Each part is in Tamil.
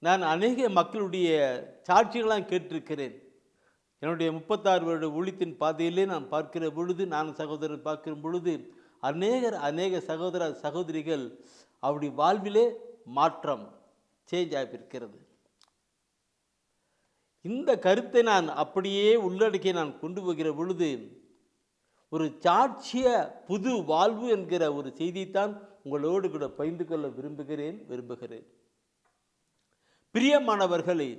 நான் அநேக மக்களுடைய சாட்சிகளாக கேட்டிருக்கிறேன். என்னுடைய 36 வருட ஊழியத்தின் பாதையிலே நான் பார்க்கிற பொழுது, நான் சகோதரர் பார்க்கிற பொழுது, அநேக சகோதர சகோதரிகள் அவருடைய வாழ்விலே மாற்றம் சேஞ்ச் ஆகியிருக்கிறது. இந்த கருத்தை நான் அப்படியே உள்ளடக்கி நான் கொண்டு போகிற பொழுது, ஒரு சாட்சிய புது வாழ்வு என்கிற ஒரு செய்தியைத்தான் உங்களோடு கூட பகிர்ந்து கொள்ள விரும்புகிறேன். பிரியமானவர்களே,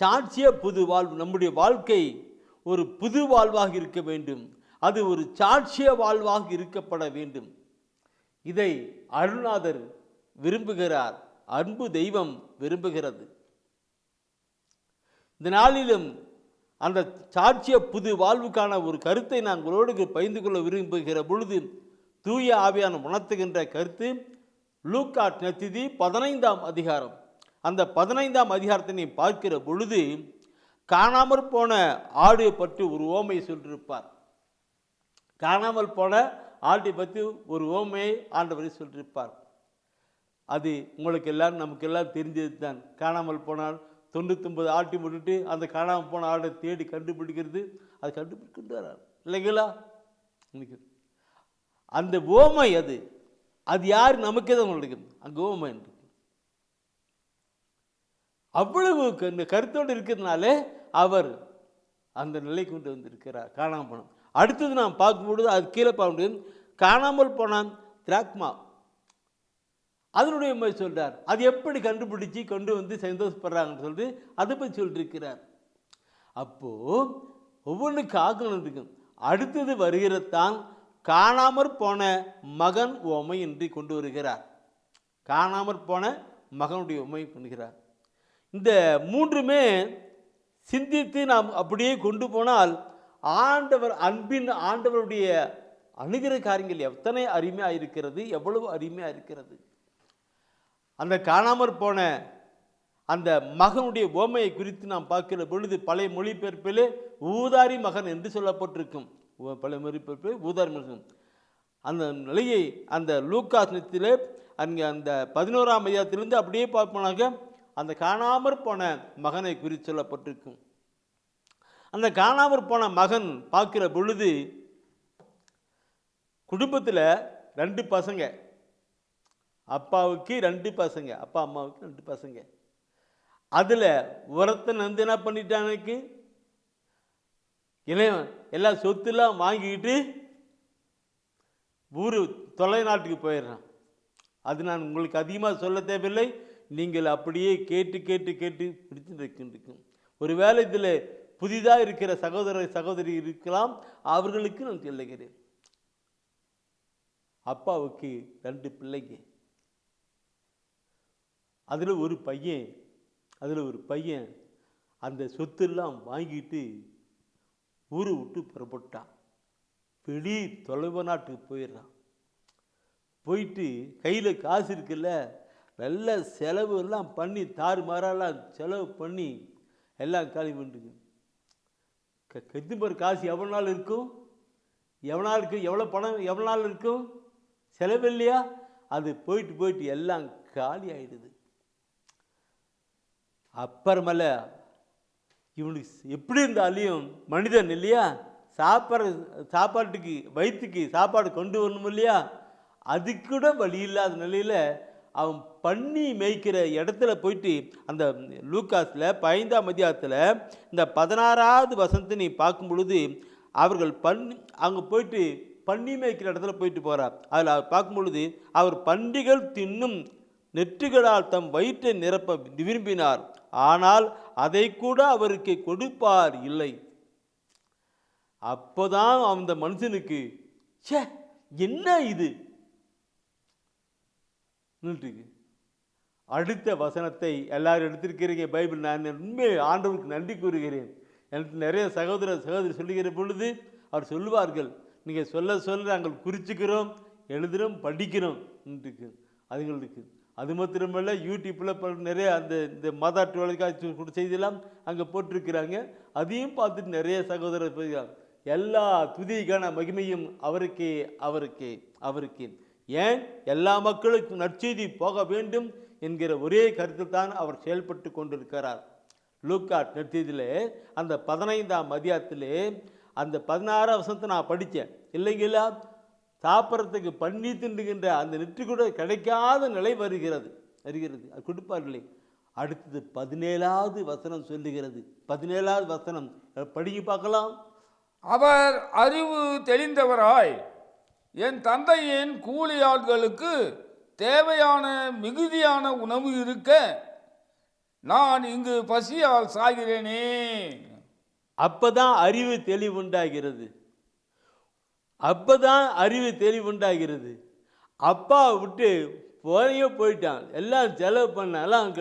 சாட்சிய புது வாழ்வு, நம்முடைய வாழ்க்கை ஒரு புது வாழ்வாக இருக்க வேண்டும். அது ஒரு சாட்சிய வாழ்வாக இருக்கப்பட வேண்டும். இதை அருள்நாதர் விரும்புகிறார், அன்பு தெய்வம் விரும்புகிறது. இந்த நாளிலும் அந்த சாட்சிய புது வாழ்வுக்கான ஒரு கருத்தை நான் உங்களோடு பகிர்ந்து கொள்ள விரும்புகிற பொழுது, தூய ஆவியான உணர்த்துகின்ற கருத்து லூக்கா நற்செய்தி 15ஆம் அதிகாரம். அந்த 15ஆம் அதிகாரத்தை நீ பார்க்கிற பொழுது, காணாமற் போன ஆடு பற்றி ஒரு ஓமையை சொல்லியிருப்பார். காணாமல் போன ஆட்டை பற்றி ஒரு ஓமையை ஆண்டவரை சொல்லியிருப்பார். அது உங்களுக்கு எல்லாம் நமக்கு எல்லாம் தெரிஞ்சது தான். காணாமல் போனால் 99 ஆட்டி விட்டுட்டு அந்த காணாமல் போன ஆடை தேடி கண்டுபிடிக்கிறது, அது கண்டுபிடிக்கின்றார் இல்லைங்களா? அந்த ஓமை அது யார் நமக்கே தான் உங்களுக்கு அங்கே ஓமை என்று அவ்வளவு இந்த கருத்தோடு இருக்கிறதுனாலே அவர் அந்த நிலை கொண்டு வந்திருக்கிறார். காணாமல் போனான். அடுத்தது நாம் பார்க்கும்பொழுது அது கீழே பார்க்க முடியும். காணாமல் போனான் திராக்மா, அதனுடைய மாதிரி சொல்கிறார். அது எப்படி கண்டுபிடிச்சி கொண்டு வந்து சந்தோஷப்படுறாங்கன்னு சொல்லிட்டு அதை பற்றி சொல்லியிருக்கிறார். அப்போது ஒவ்வொன்றுக்கு ஆக்கணும் இருக்கும். அடுத்தது வருகிறதான் காணாமற் போன மகன் உமை என்று கொண்டு வருகிறார். காணாமற் போன மகனுடைய உமை பண்ணுகிறார். இந்த மூன்றுமே சிந்தித்து நாம் அப்படியே கொண்டு போனால் ஆண்டவருடைய அணுகிற காரியங்கள் எத்தனை அருமையாக இருக்கிறது, எவ்வளவு அருமையாக இருக்கிறது. அந்த காணாமற் போன அந்த மகனுடைய ஓமையை குறித்து நாம் பார்க்கிற பொழுது பழைய மொழிபெயர்ப்பிலே ஊதாரி மகன் என்று சொல்லப்பட்டிருக்கும். பழைய மொழிபெயர்ப்பில் ஊதாரி மகன் அந்த நிலையை அந்த லூக்கா நற்செய்தியிலே அங்கே அந்த 11ஆம் அதிகாரத்திலிருந்து அப்படியே பார்ப்போனாக்க அந்த காணாமற் போன மகனை குறித்து சொல்லப்பட்டிருக்கும். அந்த காணாமற் போன மகன் பார்க்கிற பொழுது, குடும்பத்தில் 2 பசங்க, அப்பாவுக்கு 2 பசங்க, அப்பா அம்மாவுக்கு 2 பசங்க. அதில் ஒருத்தன் வந்து என்ன பண்ணிட்டானுக்கு எல்லா சொத்துலாம் வாங்கிக்கிட்டு ஊர் தொலை நாட்டுக்கு போயிடுறான். அது நான் உங்களுக்கு அதிகமாக சொல்ல தேவையில்லை. நீங்கள் அப்படியே கேட்டு கேட்டு கேட்டு பிடிச்சிருக்கும். ஒருவேளை இதில் புதிதாக இருக்கிற சகோதரி இருக்கலாம், அவர்களுக்கு நான் சொல்லுகிறேன். அப்பாவுக்கு 2 பிள்ளைங்க, அதில் ஒரு பையன் அந்த சொத்தெல்லாம் வாங்கிட்டு ஊரை விட்டு புறப்பட்டான். வெளி தொலைவு நாட்டுக்கு போயிடுறான். போயிட்டு கையில் காசு இருக்குல்ல, நல்ல செலவு எல்லாம் பண்ணி தாறுமாறெல்லாம் செலவு பண்ணி எல்லாம் காலி பண்ணிட்டு கெத்தும்பர் காசு எவ்வளோ நாள் இருக்கும், எவ்வளோ பணம் எவ்வளோ நாள் இருக்கும், செலவு இல்லையா? அது போயிட்டு எல்லாம் காலி ஆகிடுது. அப்புறமேல இவனுக்கு எப்படி இருந்தாலையும் மனிதன் இல்லையா, சாப்பாட்டுக்கு வயிற்றுக்கு சாப்பாடு கொண்டு வரணும் இல்லையா, அதுக்கு கூட வழி இல்லாத நிலையில் அவன் பண்ணி மேய்க்கிற இடத்துல போயிட்டு அந்த லூக்காஸில் 15ஆம் அதிகாரத்தில் இந்த 16வது வசனத்தை நீ பார்க்கும் பொழுது அவர்கள் அங்கே போயிட்டு பண்ணி மேய்க்கிற இடத்துல போயிட்டு போகிறார். அதில் அவர் பார்க்கும் பொழுது அவர் பன்றிகள் தின்னும் நெற்றுகளால் தம் வயிற்றை நிரப்ப விரும்பினார், ஆனால் அதை கூட அவருக்கு கொடுப்பார் இல்லை. அப்போதான் அந்த மனுஷனுக்கு ச்சே என்ன இது. அடுத்த வசனத்தை எல்லாரும் எடுத்திருக்கிறீங்க பைபிள். நான் உண்மை ஆண்டவருக்கு நன்றி கூறுகிறேன். எனக்கு நிறைய சகோதரி சொல்லுகிற பொழுது அவர் சொல்லுவார்கள், நீங்கள் சொல்ல நாங்கள் குறிச்சிக்கிறோம், எழுதுகிறோம், படிக்கிறோம். அதுங்களுக்கு அது மாத்திரமல்ல, யூடியூப்பில் நிறைய இந்த மாதாட்டு வழக்காட்சி செய்தியெல்லாம் அங்கே போட்டிருக்கிறாங்க. அதையும் பார்த்துட்டு நிறைய சகோதரர் எல்லா துதிக்கான மகிமையும் அவருக்கே. ஏன் எல்லா மக்களுக்கும் நற்செய்தி போக வேண்டும் என்கிற ஒரே கருத்து தான் அவர் செயல்பட்டு கொண்டிருக்கிறார். லூக்கா நற்செய்தியிலே அந்த 15ஆம் அதிகாரத்திலே அந்த 16ஆம் வசனத்தை நான் படித்தேன் இல்லைங்களா? சாப்பிட்றதுக்கு பண்ணி தின்னுகின்ற அந்த நெற்றி கூட கிடைக்காத நிலை வருகிறது. அது கொடுப்பார்களே. அடுத்தது 17ஆவது வசனம் சொல்லுகிறது. 17ஆவது வசனம் படிக்க பார்க்கலாம். அவர் அறிவு தெளிந்தவராய் என் தந்தையின் கூலியாட்களுக்கு தேவையான மிகுதியான உணவு இருக்க நான் இங்கு பசியால் சாகிறேனே. அப்பதான் அறிவு தெளிவுண்டாகிறது. அப்பதான் அறிவு தெளிவுண்டாகிறது. அப்பா விட்டு போயிட்டான், எல்லாம் செலவு பண்ண, எல்லாம்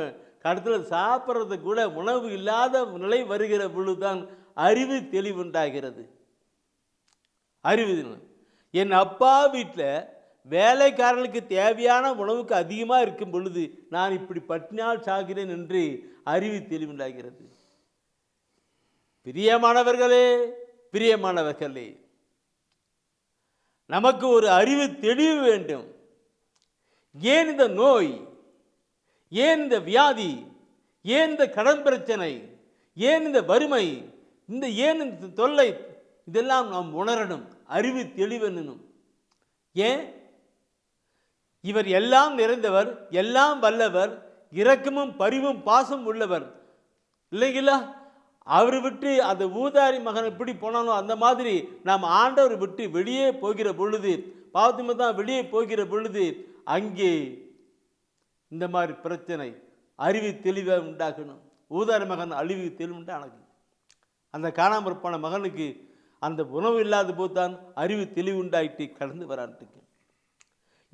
கடத்தில் சாப்பிட்றது கூட உணவு இல்லாத நிலை வருகிற பொழுதுதான் அறிவு தெளிவுண்டாகிறது. அறிவு என் அப்பா வீட்டில் வேலைக்காரர்களுக்கு தேவையான உணவுக்கு அதிகமாக இருக்கும் பொழுது நான் இப்படி பட்டினால் சாகிறேன் என்று அறிவு தெளிவுண்டாகிறது. பிரியமானவர்களே, நமக்கு ஒரு அறிவு தெளிவு வேண்டும். ஏன் இந்த நோய், ஏன் இந்த வியாதி, ஏன் இந்த கடன் பிரச்சனை, ஏன் இந்த வறுமை, ஏன் இந்த தொல்லை, இதெல்லாம் நாம் உணரணும். அறிவு தெளிவென்னணும். ஏன்? இவர் எல்லாம் நிறைந்தவர், எல்லாம் வல்லவர், இரக்கமும் பரிவும் பாசம் உள்ளவர் இல்லைங்களா? அவர் விட்டு அந்த ஊதாரி மகன் எப்படி போனானோ அந்த மாதிரி நாம் ஆண்டவர் விட்டு வெளியே போகிற பொழுது, பாவத்துமே தான் வெளியே போகிற பொழுது அங்கே இந்த மாதிரி பிரச்சனை அறிவு தெளிவை உண்டாக்கணும். ஊதாரி மகன் அழிவு தெளிவு உண்டானது. அந்த காணாமல் போன மகனுக்கு அந்த உணவு இல்லாத போது தான் அறிவு தெளிவு உண்டாயிட்டு கடந்து வரான்ட்டு.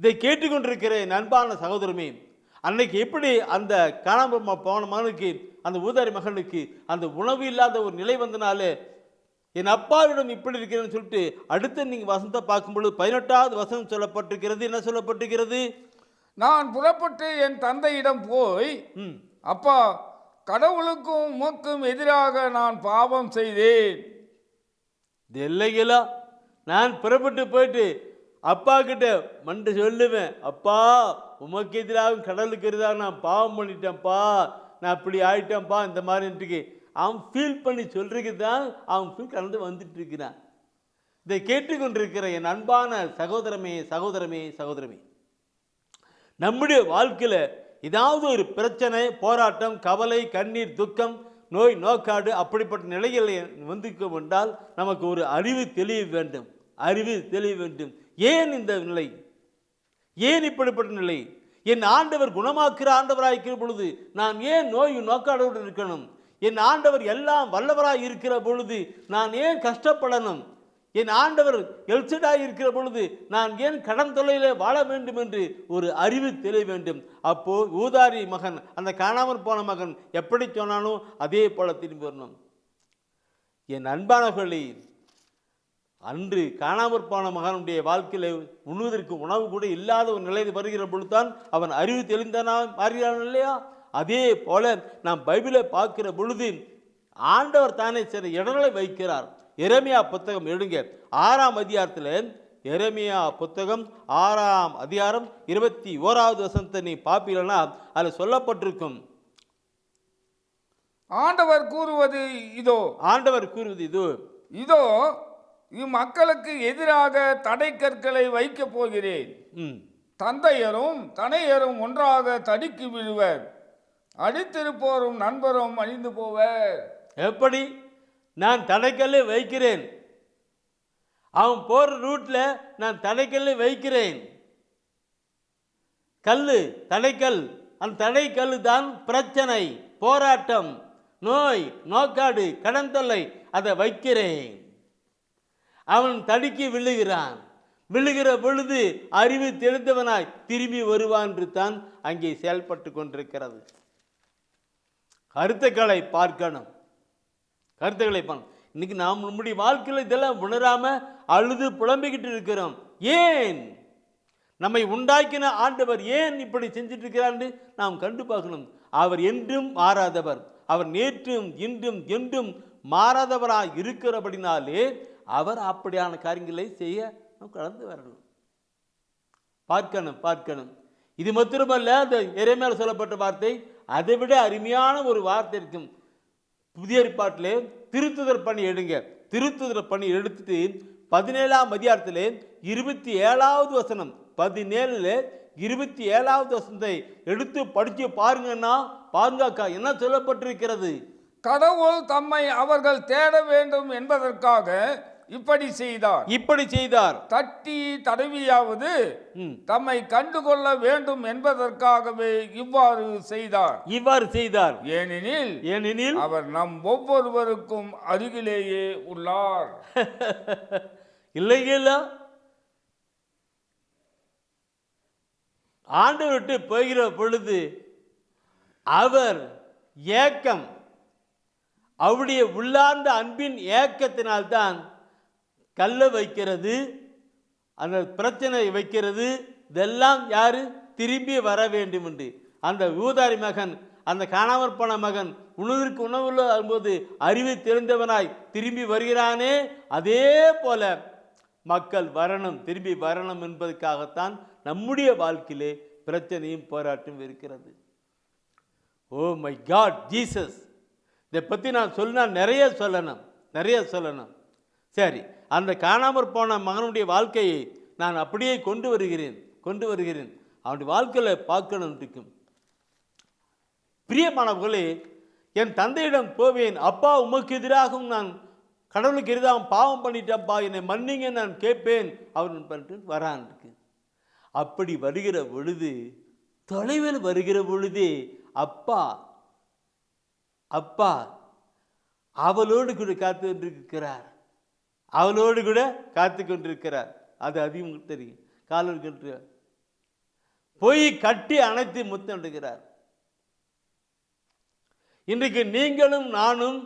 இதை கேட்டுக்கொண்டிருக்கிற அன்பான சகோதரமே, அன்னைக்கு எப்படி அந்த காணாமல் போன மகனுக்கு, அந்த ஊதாரி மகனுக்கு அந்த உணவு இல்லாத ஒரு நிலை வந்தனாலே என் அப்பாவிடம் இப்படி இருக்கிறேன்னு சொல்லிட்டு அடுத்த நீங்கள் வசனத்தை பார்க்கும்பொழுது 18ஆவது வசனம் சொல்லப்பட்டிருக்கிறது. என்ன சொல்லப்பட்டிருக்கிறது? நான் புறப்பட்டு என் தந்தையிடம் போய், அப்பா, கடவுளுக்கும் உமக்கும் எதிராக நான் பாவம் செய்தேன். இது இல்லைங்களா? நான் புறப்பட்டு போயிட்டு அப்பா கிட்ட மண்டு சொல்லுவேன், அப்பா, உமக்கு எதிராக கடலுக்கு எதிராக நான் பாவம் பண்ணிட்டேன்ப்பா, நான் இப்படி ஆயிட்டேன்ப்பா, இந்த மாதிரி அவன் ஃபீல் பண்ணி சொல்றதுக்கு தான் அவன் ஃபீல் கலந்து வந்துட்டு இருக்கிறான். இதை கேட்டுக்கொண்டிருக்கிற என் அன்பான சகோதரமே, நம்முடைய வாழ்க்கையில் ஏதாவது ஒரு பிரச்சனை, போராட்டம், கவலை, கண்ணீர், துக்கம், நோய், நோக்காடு அப்படிப்பட்ட நிலைகளை வந்துக்க என்றால் நமக்கு ஒரு அறிவு தெளிவு வேண்டும். ஏன் இந்த நிலை? ஏன் இப்படிப்பட்ட நிலை? என் ஆண்டவர் குணமாக்குற ஆண்டவராயிருக்கிற பொழுது நான் ஏன் நோய் நோக்காடோடு இருக்கணும்? என் ஆண்டவர் எல்லாம் வல்லவராய் இருக்கிற பொழுது நான் ஏன் கஷ்டப்படணும்? என் ஆண்டவர் எல்சடாய் இருக்கிற பொழுது நான் ஏன் கடன் தொல்லையிலே வாழ வேண்டும் என்று ஒரு அறிவு தெரிய வேண்டும். அப்போ ஊதாரி மகன், அந்த காணாமல் போன மகன் எப்படி சொன்னானோ அதே போல திரும்பி வரணும். என் அன்பானவர்களே, அன்று காணாமற் போன மகனுடைய வாழ்க்கையில் உண்ணுவதற்கு உணவு கூட இல்லாத ஒரு நிலை வருகிற பொழுதுதான் அவன் அறிவு தெளிந்தனா மாறுகிறான் இல்லையா? அதே போல நாம் பைபிளை பார்க்கிற பொழுது ஆண்டவர் தானே சில இடங்களை வைக்கிறார். எரேமியா புத்தகம் எடுங்க, 6ஆம் அதிகாரத்தில், எரேமியா புத்தகம் 6ஆம் அதிகாரம் 21வது வசனத்தை நீ பார்ப்பீங்கன்னா அதில் சொல்லப்பட்டிருக்கும். ஆண்டவர் கூறுவது இதோ இம்மக்களுக்கு எதிராக தடை கற்களை வைக்கப் போகிறேன். தந்தையரும் தனையரும் ஒன்றாக தடிக்கு விழுவர், அடித்திருப்போரும் நண்பரும் அழிந்து போவர். எப்படி? நான் தடைக்கல்லை வைக்கிறேன், அவன் போற ரூட்ல நான் தடைக்கல்லை வைக்கிறேன். கல்லு, தடைக்கல், அந்த தடைக்கல் தான் பிரச்சனை, போராட்டம், நோய், நோக்காடு, கடன் தொல்லை, அதை வைக்கிறேன். அவன் தடுக்கி விழுகிற பொழுது அறிவு தெரிந்தவனாய் திரும்பி வருவான் என்று தான் அங்கே செயல்பட்டு கொண்டிருக்கிறது. கருத்துக்களை பார்க்கணும். இன்னைக்கு நாம் நம்முடைய வாழ்க்கையில் இதெல்லாம் உணராம அழுது புலம்பிக்கிட்டு இருக்கிறோம். ஏன்? நம்மை உண்டாக்கின ஆண்டவர் ஏன் இப்படி செஞ்சிட்டு இருக்கிறார் நாம் கண்டு பார்க்கணும். அவர் என்றும் மாறாதவர். அவர் நேற்றும் இன்றும் என்றும் மாறாதவராக இருக்கிறபடினாலே அவர் அப்படியான காரியங்களை செய்ய நாம் கடந்து வரணும். பார்க்கணும். இது மாத்திரமல்ல, அந்த எரேமியாவில் சொல்லப்பட்ட வார்த்தை அதை விட அருமையான ஒரு வார்த்தை இருக்கும். புதிய ஏற்பாட்டிலே திருத்துதர் பணி எடுங்க. திருத்துதர் பணி எடுத்துட்டு 17ஆம் அதிகாரத்திலே 27வது வசனம், 17 27வது வசனத்தை எடுத்து படிச்சு பாருங்கன்னா பாருங்க என்ன சொல்லப்பட்டிருக்கிறது. கடவுள் தம்மை அவர்கள் தேட வேண்டும் என்பதற்காக இப்படி செய்தார். தட்டி தடவியாவது தம்மை கண்டுகொள்ள வேண்டும் என்பதற்காகவே இவ்வாறு செய்தார். ஏனெனில் அவர் நம் ஒவ்வொருவருக்கும் அருகிலேயே உள்ளார். இல்லைங்களா? ஆண்டவர் விட்டு போகிற பொழுது அவர் ஏக்கம், அவருடைய உள்ளார்ந்த அன்பின் ஏக்கத்தினால்தான் கல்லை வைக்கிறது, அந்த பிரச்சனை வைக்கிறது. இதெல்லாம் யாரு? திரும்பி வர வேண்டும் என்று. அந்த ஊதாரி மகன், அந்த காணாமற் போன மகன் உணவிற்கு உணவுள்ள போது அறிவு தெரிந்தவனாய் திரும்பி வருகிறானே, அதே போல மக்கள் வரணும், திரும்பி வரணும் என்பதற்காகத்தான் நம்முடைய வாழ்க்கையிலே பிரச்சனையும் போராட்டம் இருக்கிறது. ஓ மை காட் ஜீசஸ், இதை பற்றி நான் சொன்னால் நிறைய சொல்லணும். சரி, அந்த காணாமற் போன மகனுடைய வாழ்க்கையை நான் அப்படியே கொண்டு வருகிறேன். அவனுடைய வாழ்க்கையில் பார்க்கணும் இருக்கும். பிரியமானவர்களே, என் தந்தையிடம் போவேன், அப்பா உமக்கு எதிராகவும் நான் கடவுளுக்கு எதிராக பாவம் பண்ணிட்டப்பா, என்னை மன்னிங்க நான் கேட்பேன். அவன் பண்ணிட்டு வரான் இருக்கு. அப்படி வருகிற பொழுது, தொலைவில் வருகிற பொழுதே அப்பா அவளோடு கூட காத்து கொண்டிருக்கிறார். அது அதிகம் தெரியும். காலர் கட்டு போய் கட்டி அணைத்து முத்தமிடுகிறார். இன்றைக்கு நீங்களும் நானும்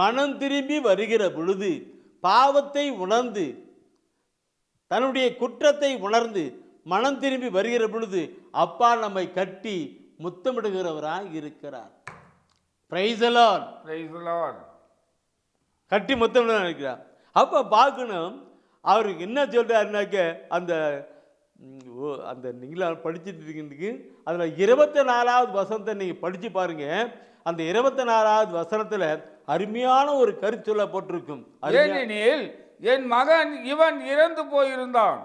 மனம் திரும்பி வருகிற பொழுது, பாவத்தை உணர்ந்து, தன்னுடைய குற்றத்தை உணர்ந்து மனம் திரும்பி வருகிற பொழுது அப்பா நம்மை கட்டி முத்தமிடுகிறவராக இருக்கிறார். Price the Lord. கட்டி முத்தமிட இருக்கிறார். அப்போ பார்க்கணும் அவருக்கு என்ன சொல்கிறாருனாக்க, அந்த நீங்களாம் படிச்சுட்டு இருக்கீங்க, அதில் 24வது வசனத்தை நீங்கள் படித்து பாருங்க. அந்த 24வது வசனத்தில் அருமையான ஒரு கருத்து சொல்லப்பட்டிருக்கும். ஏனெனில் என் மகன் இவன் இறந்து போயிருந்தான்,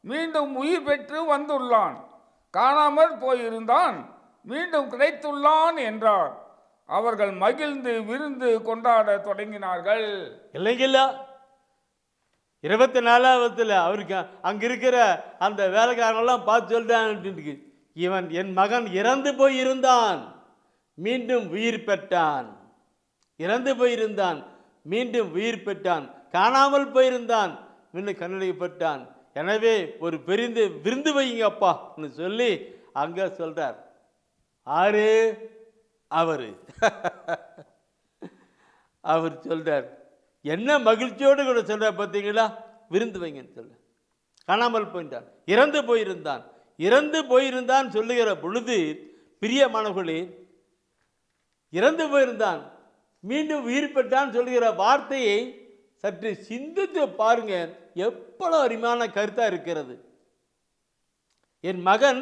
மீண்டும் உயிர் பெற்று வந்துள்ளான், காணாமல் போயிருந்தான், மீண்டும் கிடைத்துள்ளான் என்றார். அவர்கள் மகிழ்ந்து விருந்து கொண்டாட தொடங்கினார்கள். இல்லைங்களா? 24வது அவருக்கு அங்க இருக்கிற அந்த வேலைக்காரங்கெல்லாம் பார்த்து சொல்றாங்க, இவன் என் மகன் இறந்து போயிருந்தான், மீண்டும் உயிர் பெற்றான். மீண்டும் உயிர் பெற்றான், காணாமல் போயிருந்தான், மீண்டும் கண்ணடைப்பட்டான். எனவே ஒரு பெரிய விருந்து வைங்க அப்பா சொல்லி அங்க சொல்றார். ஆறு அவர் சொல்றார். என்ன மகிழ்ச்சியோடு கூட சொல்ற பார்த்தீங்களா? விருந்து வைங்கன்னு சொல்ல. காணாமல் போயிட்டான், இறந்து போயிருந்தான் சொல்லுகிற பொழுது, பிரியமானவர்களே, இறந்து போயிருந்தான் மீண்டும் உயிர் பெற்றான் சொல்லுகிற வார்த்தையை சற்று சிந்தித்து பாருங்க. எவ்வளவு அருமையான கருத்தா இருக்கிறது. என் மகன்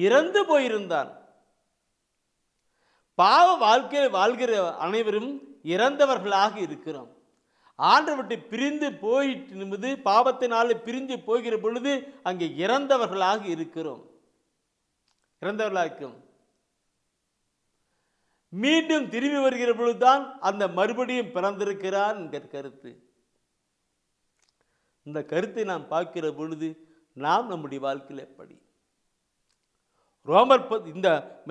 இறந்து போயிருந்தான். பாவ வாழ்க்கையில் வாழ்கிற அனைவரும் இறந்தவர்களாக இருக்கிறோம். ஆண்டை விட்டு பிரிந்து போயிட்டு பாவத்தினால பிரிஞ்சு போகிற பொழுது அங்கே இறந்தவர்களாக இருக்கிறோம். மீண்டும் திரும்பி வருகிற பொழுதுதான் அந்த மறுபடியும் பிறந்திருக்கிறார் என்கிற கருத்து. இந்த கருத்தை நாம் பார்க்கிற பொழுது நாம் நம்முடைய வாழ்க்கையில் எப்படி ரோமர் இந்த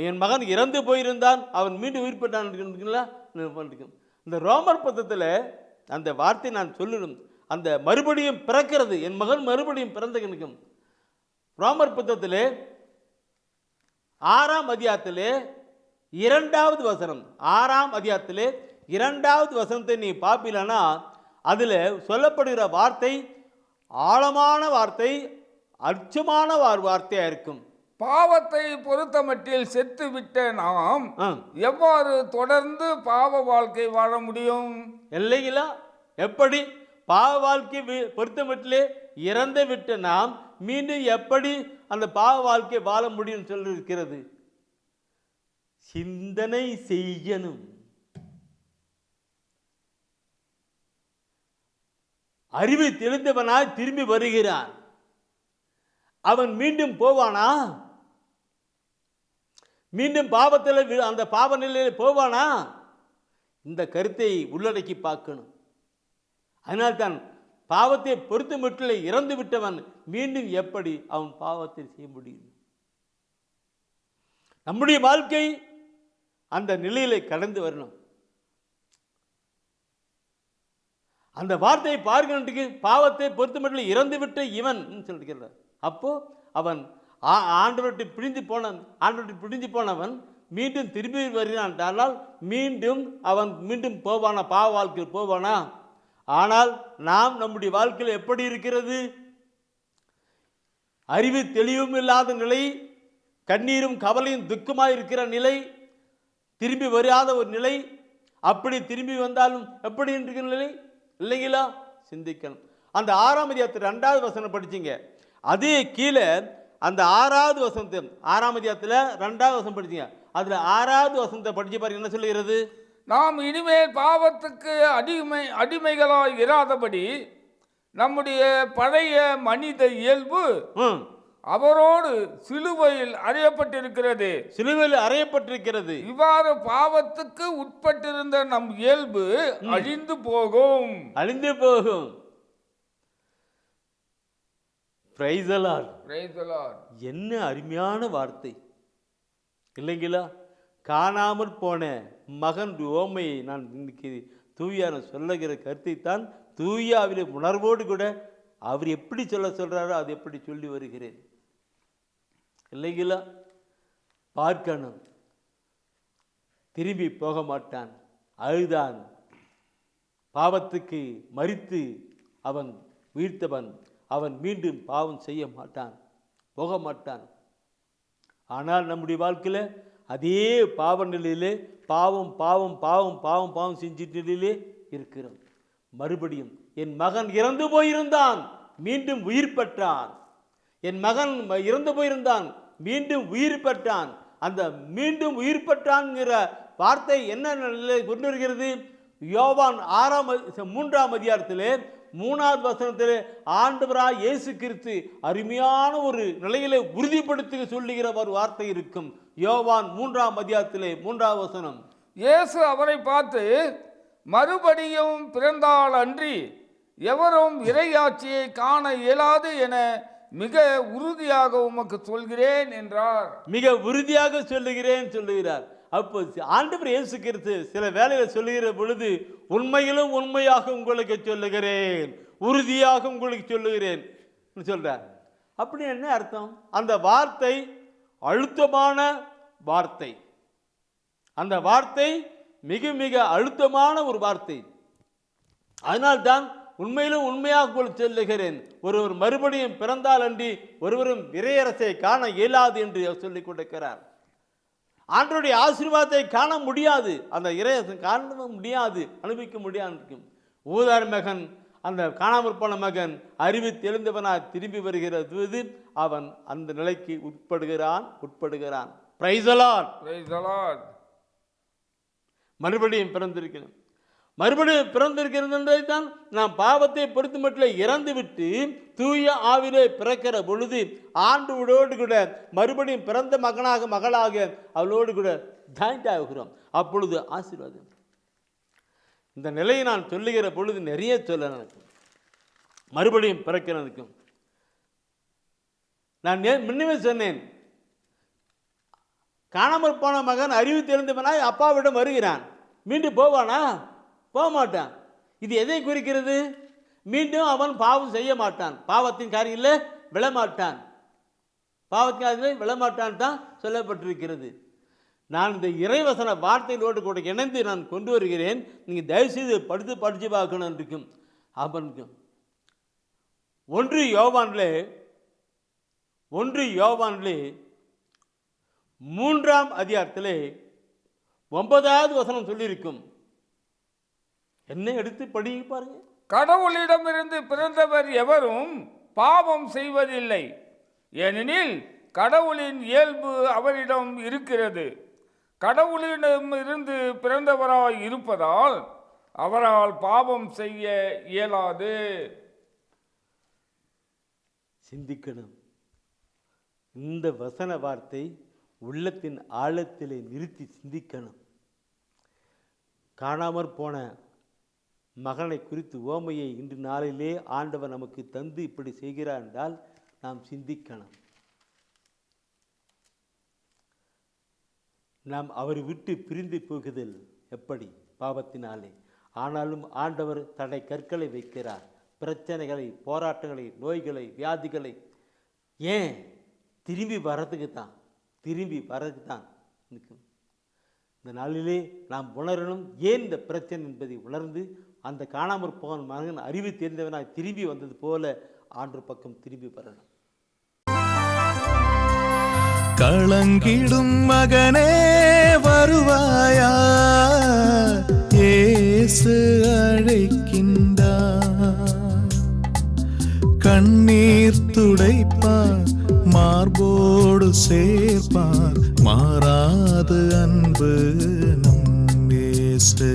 என் மகன் இறந்து போயிருந்தான் அவன் மீண்டும் உயிர் பெற்றான். இந்த ரோமர் பத்தத்தில் அந்த வார்த்தை நான் சொல்லணும். அந்த மறுபடியும் பிறக்கிறது, என் மகன் மறுபடியும் பிறந்த கணக்கும். ரோமர் புத்தகத்திலே 6ஆம் அதிகாரத்திலே 2வது வசனம், 6ஆம் அதிகாரத்திலே 2வது வசனத்தை நீ பார்ப்பீங்கன்னா அதில் சொல்லப்படுகிற வார்த்தை ஆழமான வார்த்தை, அச்சமான வார்த்தையா இருக்கும். பாவத்தை பொறுத்தமட்டில் செத்துவிட்ட நாம் எவ்வாறு தொடர்ந்து பாவ வாழ்க்கை வாழ முடியும்? இல்லைங்களா? எப்படி பாவ வாழ்க்கை பொறுத்தமட்டிலே இறந்து விட்ட நாம் மீண்டும் எப்படி அந்த பாவ வாழ்க்கை வாழ முடியும் சொல்லி இருக்கிறது. சிந்தனை செய்யணும். அறிவு தெளிந்தவனாய் திரும்பி வருகிறான். அவன் மீண்டும் போவானா? மீண்டும் பாவத்தில் அந்த பாவ நிலையில் போவானா? இந்த கருத்தை உள்ளடக்கி பார்க்கணும். அதனால்தான் பாவத்தை பொறுத்து மட்டும் இறந்து விட்டவன் மீண்டும் எப்படி அவன் பாவத்தை செய்ய முடியும்? நம்முடைய வாழ்க்கை அந்த நிலையில கடந்து வரணும். அந்த வார்த்தையை பார்க்கிறதுக்கு பாவத்தை பொறுத்து மட்டும் இறந்து விட்ட இவன் சொல்லிக்கிறார். அப்போ அவன் ஆண்டவர்கிட்ட பிடிஞ்சு போனவன் மீண்டும் திரும்பி வருகிறான். ஆனால் மீண்டும் அவன் மீண்டும் போவானா? பாவ வாழ்க்கையில் போவானா? ஆனால் நாம் நம்முடைய வாழ்க்கையில் எப்படி இருக்கிறது? அறிவு தெளிவும் இல்லாத நிலை, கண்ணீரும் கவலையும் துக்கமாக இருக்கிற நிலை, திரும்பி வராத ஒரு நிலை. அப்படி திரும்பி வந்தாலும் எப்படி இருக்கிற நிலை இல்லைங்களா? சிந்திக்கணும். அந்த 6ஆம் அதிகாரத்தில் 2வது வசனம் படிச்சிங்க. அதே கீழே அந்த 6வது வசனத்தை 6ஆம் அதிகாரத்தில் 2வது வசனம் படிச்சிங்க. அதில் 6வது வசனத்தை படிச்சு பாருங்க. என்ன சொல்லுகிறது? நாம் இனிமேல் பாவத்துக்கு அடிமைகளாய் இராதபடி நம்முடைய பழைய மனித இயல்பு அவரோடு சிலுவையில் அறையப்பட்டிருக்கிறது. சிலுவையில் அறையப்பட்டிருக்கிறது. இவ்வாறு பாவத்துக்கு உட்பட்டிருந்த நம் இயல்பு அழிந்து போகும். Price the Lord. Praise the Lord. என்ன அருமையான வார்த்தை இல்லைங்களா? காணாமல் போன மகன் ஓமையை நான் இன்னைக்கு தூயான சொல்லுகிற கருத்தை தான் தூயாவிலே உணர்வோடு கூட அவர் எப்படி சொல்றாரோ அது எப்படி சொல்லி வருகிறேன் இல்லைங்களா? பார்க்கணும். திரும்பி போக மாட்டான். அதுதான் பாவத்துக்கு மரித்து அவன் வீழ்த்தவன். அவன் மீண்டும் பாவம் செய்ய மாட்டான், போக மாட்டான். ஆனால் நம்முடைய வாழ்க்கையில் அதே பாவ நிலையிலே பாவம் பாவம் பாவம் பாவம் பாவம் செஞ்சிட்டு நிலையிலே இருக்கிறோம். மறுபடியும் என் மகன் இறந்து போயிருந்தான், மீண்டும் உயிர் பெற்றான். என் மகன் இறந்து போயிருந்தான், மீண்டும் உயிர் பெற்றான். அந்த மீண்டும் உயிர் பெற்றான்ங்கிற வார்த்தை என்ன நிலையை கொண்டு வருகிறது? யோவான் 3ஆம் அதிகாரத்திலே 3வது வசனத்திலே ஆண்டவராய் இயேசு கிறிஸ்து அருமையான ஒரு நிலையிலே உறுதிப்படுத்தி சொல்லுகிற ஒரு வார்த்தை இருக்கும். யோவான் 3ஆம் அதிகாரத்திலே 3வது வசனம். இயேசு அவரை பார்த்து, மறுபடியும் பிறந்தால் அன்றி எவரும் இறையாட்சியை காண இயலாது என மிக உறுதியாக உமக்கு சொல்கிறேன் என்றார். மிக உறுதியாக சொல்லுகிறார். அப்போ ஆண்டவர் இயேசு கிறிஸ்து சில வேளையில சொல்லுகிற பொழுது உண்மையிலும் உண்மையாக உங்களுக்கு சொல்லுகிறேன், உறுதியாக உங்களுக்கு சொல்லுகிறேன் சொல்றார். அப்படி என்ன அர்த்தம்? அந்த வார்த்தை அழுத்தமான வார்த்தை. அந்த வார்த்தை மிக மிக அழுத்தமான ஒரு வார்த்தை. அதனால்தான் உண்மையிலும் உண்மையாக உங்களுக்கு சொல்லுகிறேன், ஒருவர் மறுபடியும் பிறந்தால் அன்றி ஒருவரும் இறையரசை காண இயலாது என்று சொல்லிக் கொடுக்கிறார். ஆண்டவருடைய ஆசீர்வாதத்தை காண முடியாது, அந்த இறையரசை காண முடியாது, அனுபவிக்க முடியாது இருக்கும். ஊதார் மகன், அந்த காணாமல் போன மகன் அறிவு தெளிந்தவனாக திரும்பி வருகிறது. அவன் அந்த நிலைக்கு உட்படுகிறான். Praise the Lord. Praise the Lord. மறுபடியும் பிறந்திருக்கிறேன். மறுபடியும் பிறந்திருக்கிறது தான் நாம் பாவத்தை பொறுத்து மட்டும் இறந்து விட்டு தூய ஆவிலே பிறக்கிற பொழுது ஆண்டவரோடு கூட மறுபடியும் பிறந்த மகனாக மகளாக அவளோடு கூட ஜாயிண்ட் ஆகிறோம். அப்பொழுது ஆசீர்வாதம். இந்த நிலையை நான் சொல்லுகிற பொழுது நிறைய சொல்ல நடக்கும். மறுபடியும் பிறக்கிறதுக்கும் நான் முன்னமே சொன்னேன், காணாமல் போன மகன் அறிவு தெரிந்தவனாய் அப்பாவிடம் வருகிறான். மீண்டும் போவானா? போக மாட்டான். இது எதை குறிக்கிறது? மீண்டும் அவன் பாவம் செய்ய மாட்டான், பாவத்தின் காரியத்தில் விழமாட்டான். பாவத்தின் காரியத்தில் விழமாட்டான் தான் சொல்லப்பட்டிருக்கிறது. நான் இந்த இறைவசன வார்த்தைகளோடு கூட இணைந்து நான் கொண்டு வருகிறேன். நீங்கள் தயவுசெய்து படித்து பார்க்கணும் இருக்கும். அவனுக்கு 1 யோவானிலே 3ஆம் அதிகாரத்திலே 9வது வசனம் சொல்லியிருக்கும். என்ன எடுத்து படி பாருங்க. கடவுளிடமிருந்து பிறந்தவர் எவரும் பாவம் செய்வதில்லை, ஏனெனில் கடவுளின் இயல்பு அவரிடம் இருக்கிறது. கடவுளிடம் இருந்து பிறந்தவராய் இருப்பதால் அவரால் பாவம் செய்ய இயலாது. சிந்திக்கணும். இந்த வசன வார்த்தை உள்ளத்தின் ஆழத்திலே நிறுத்தி சிந்திக்கணும். காணாமற் போன மகனை குறித்து ஓமையை இன்று நாளிலே ஆண்டவர் நமக்கு தந்து இப்படி செய்கிறார் என்றால் நாம் சிந்திக்கணும். நாம் அவரை விட்டு பிரிந்து போகுதல் எப்படி? பாவத்தினாலே. ஆனாலும் ஆண்டவர் தடை கற்களை வைக்கிறார். பிரச்சனைகளை, போராட்டங்களை, நோய்களை, வியாதிகளை. ஏன்? திரும்பி வர்றதுக்கு தான். இந்த நாளிலே நாம் உணரணும் ஏன் இந்த பிரச்சனை என்பதை உணர்ந்து அந்த காணாமற் போன மகன் அறிவு தெரிந்தவனாய் திரும்பி வந்தது போல ஆண்டு பக்கம் திரும்பி வரணும். களங்கிடும் மகனே வருவாயா, இயேசு அழைக்கின்றார். கண்ணீர் துடைப்பார், மார்போடு சேர்ப்பார், மாறாது அன்பு நம் இயேசு.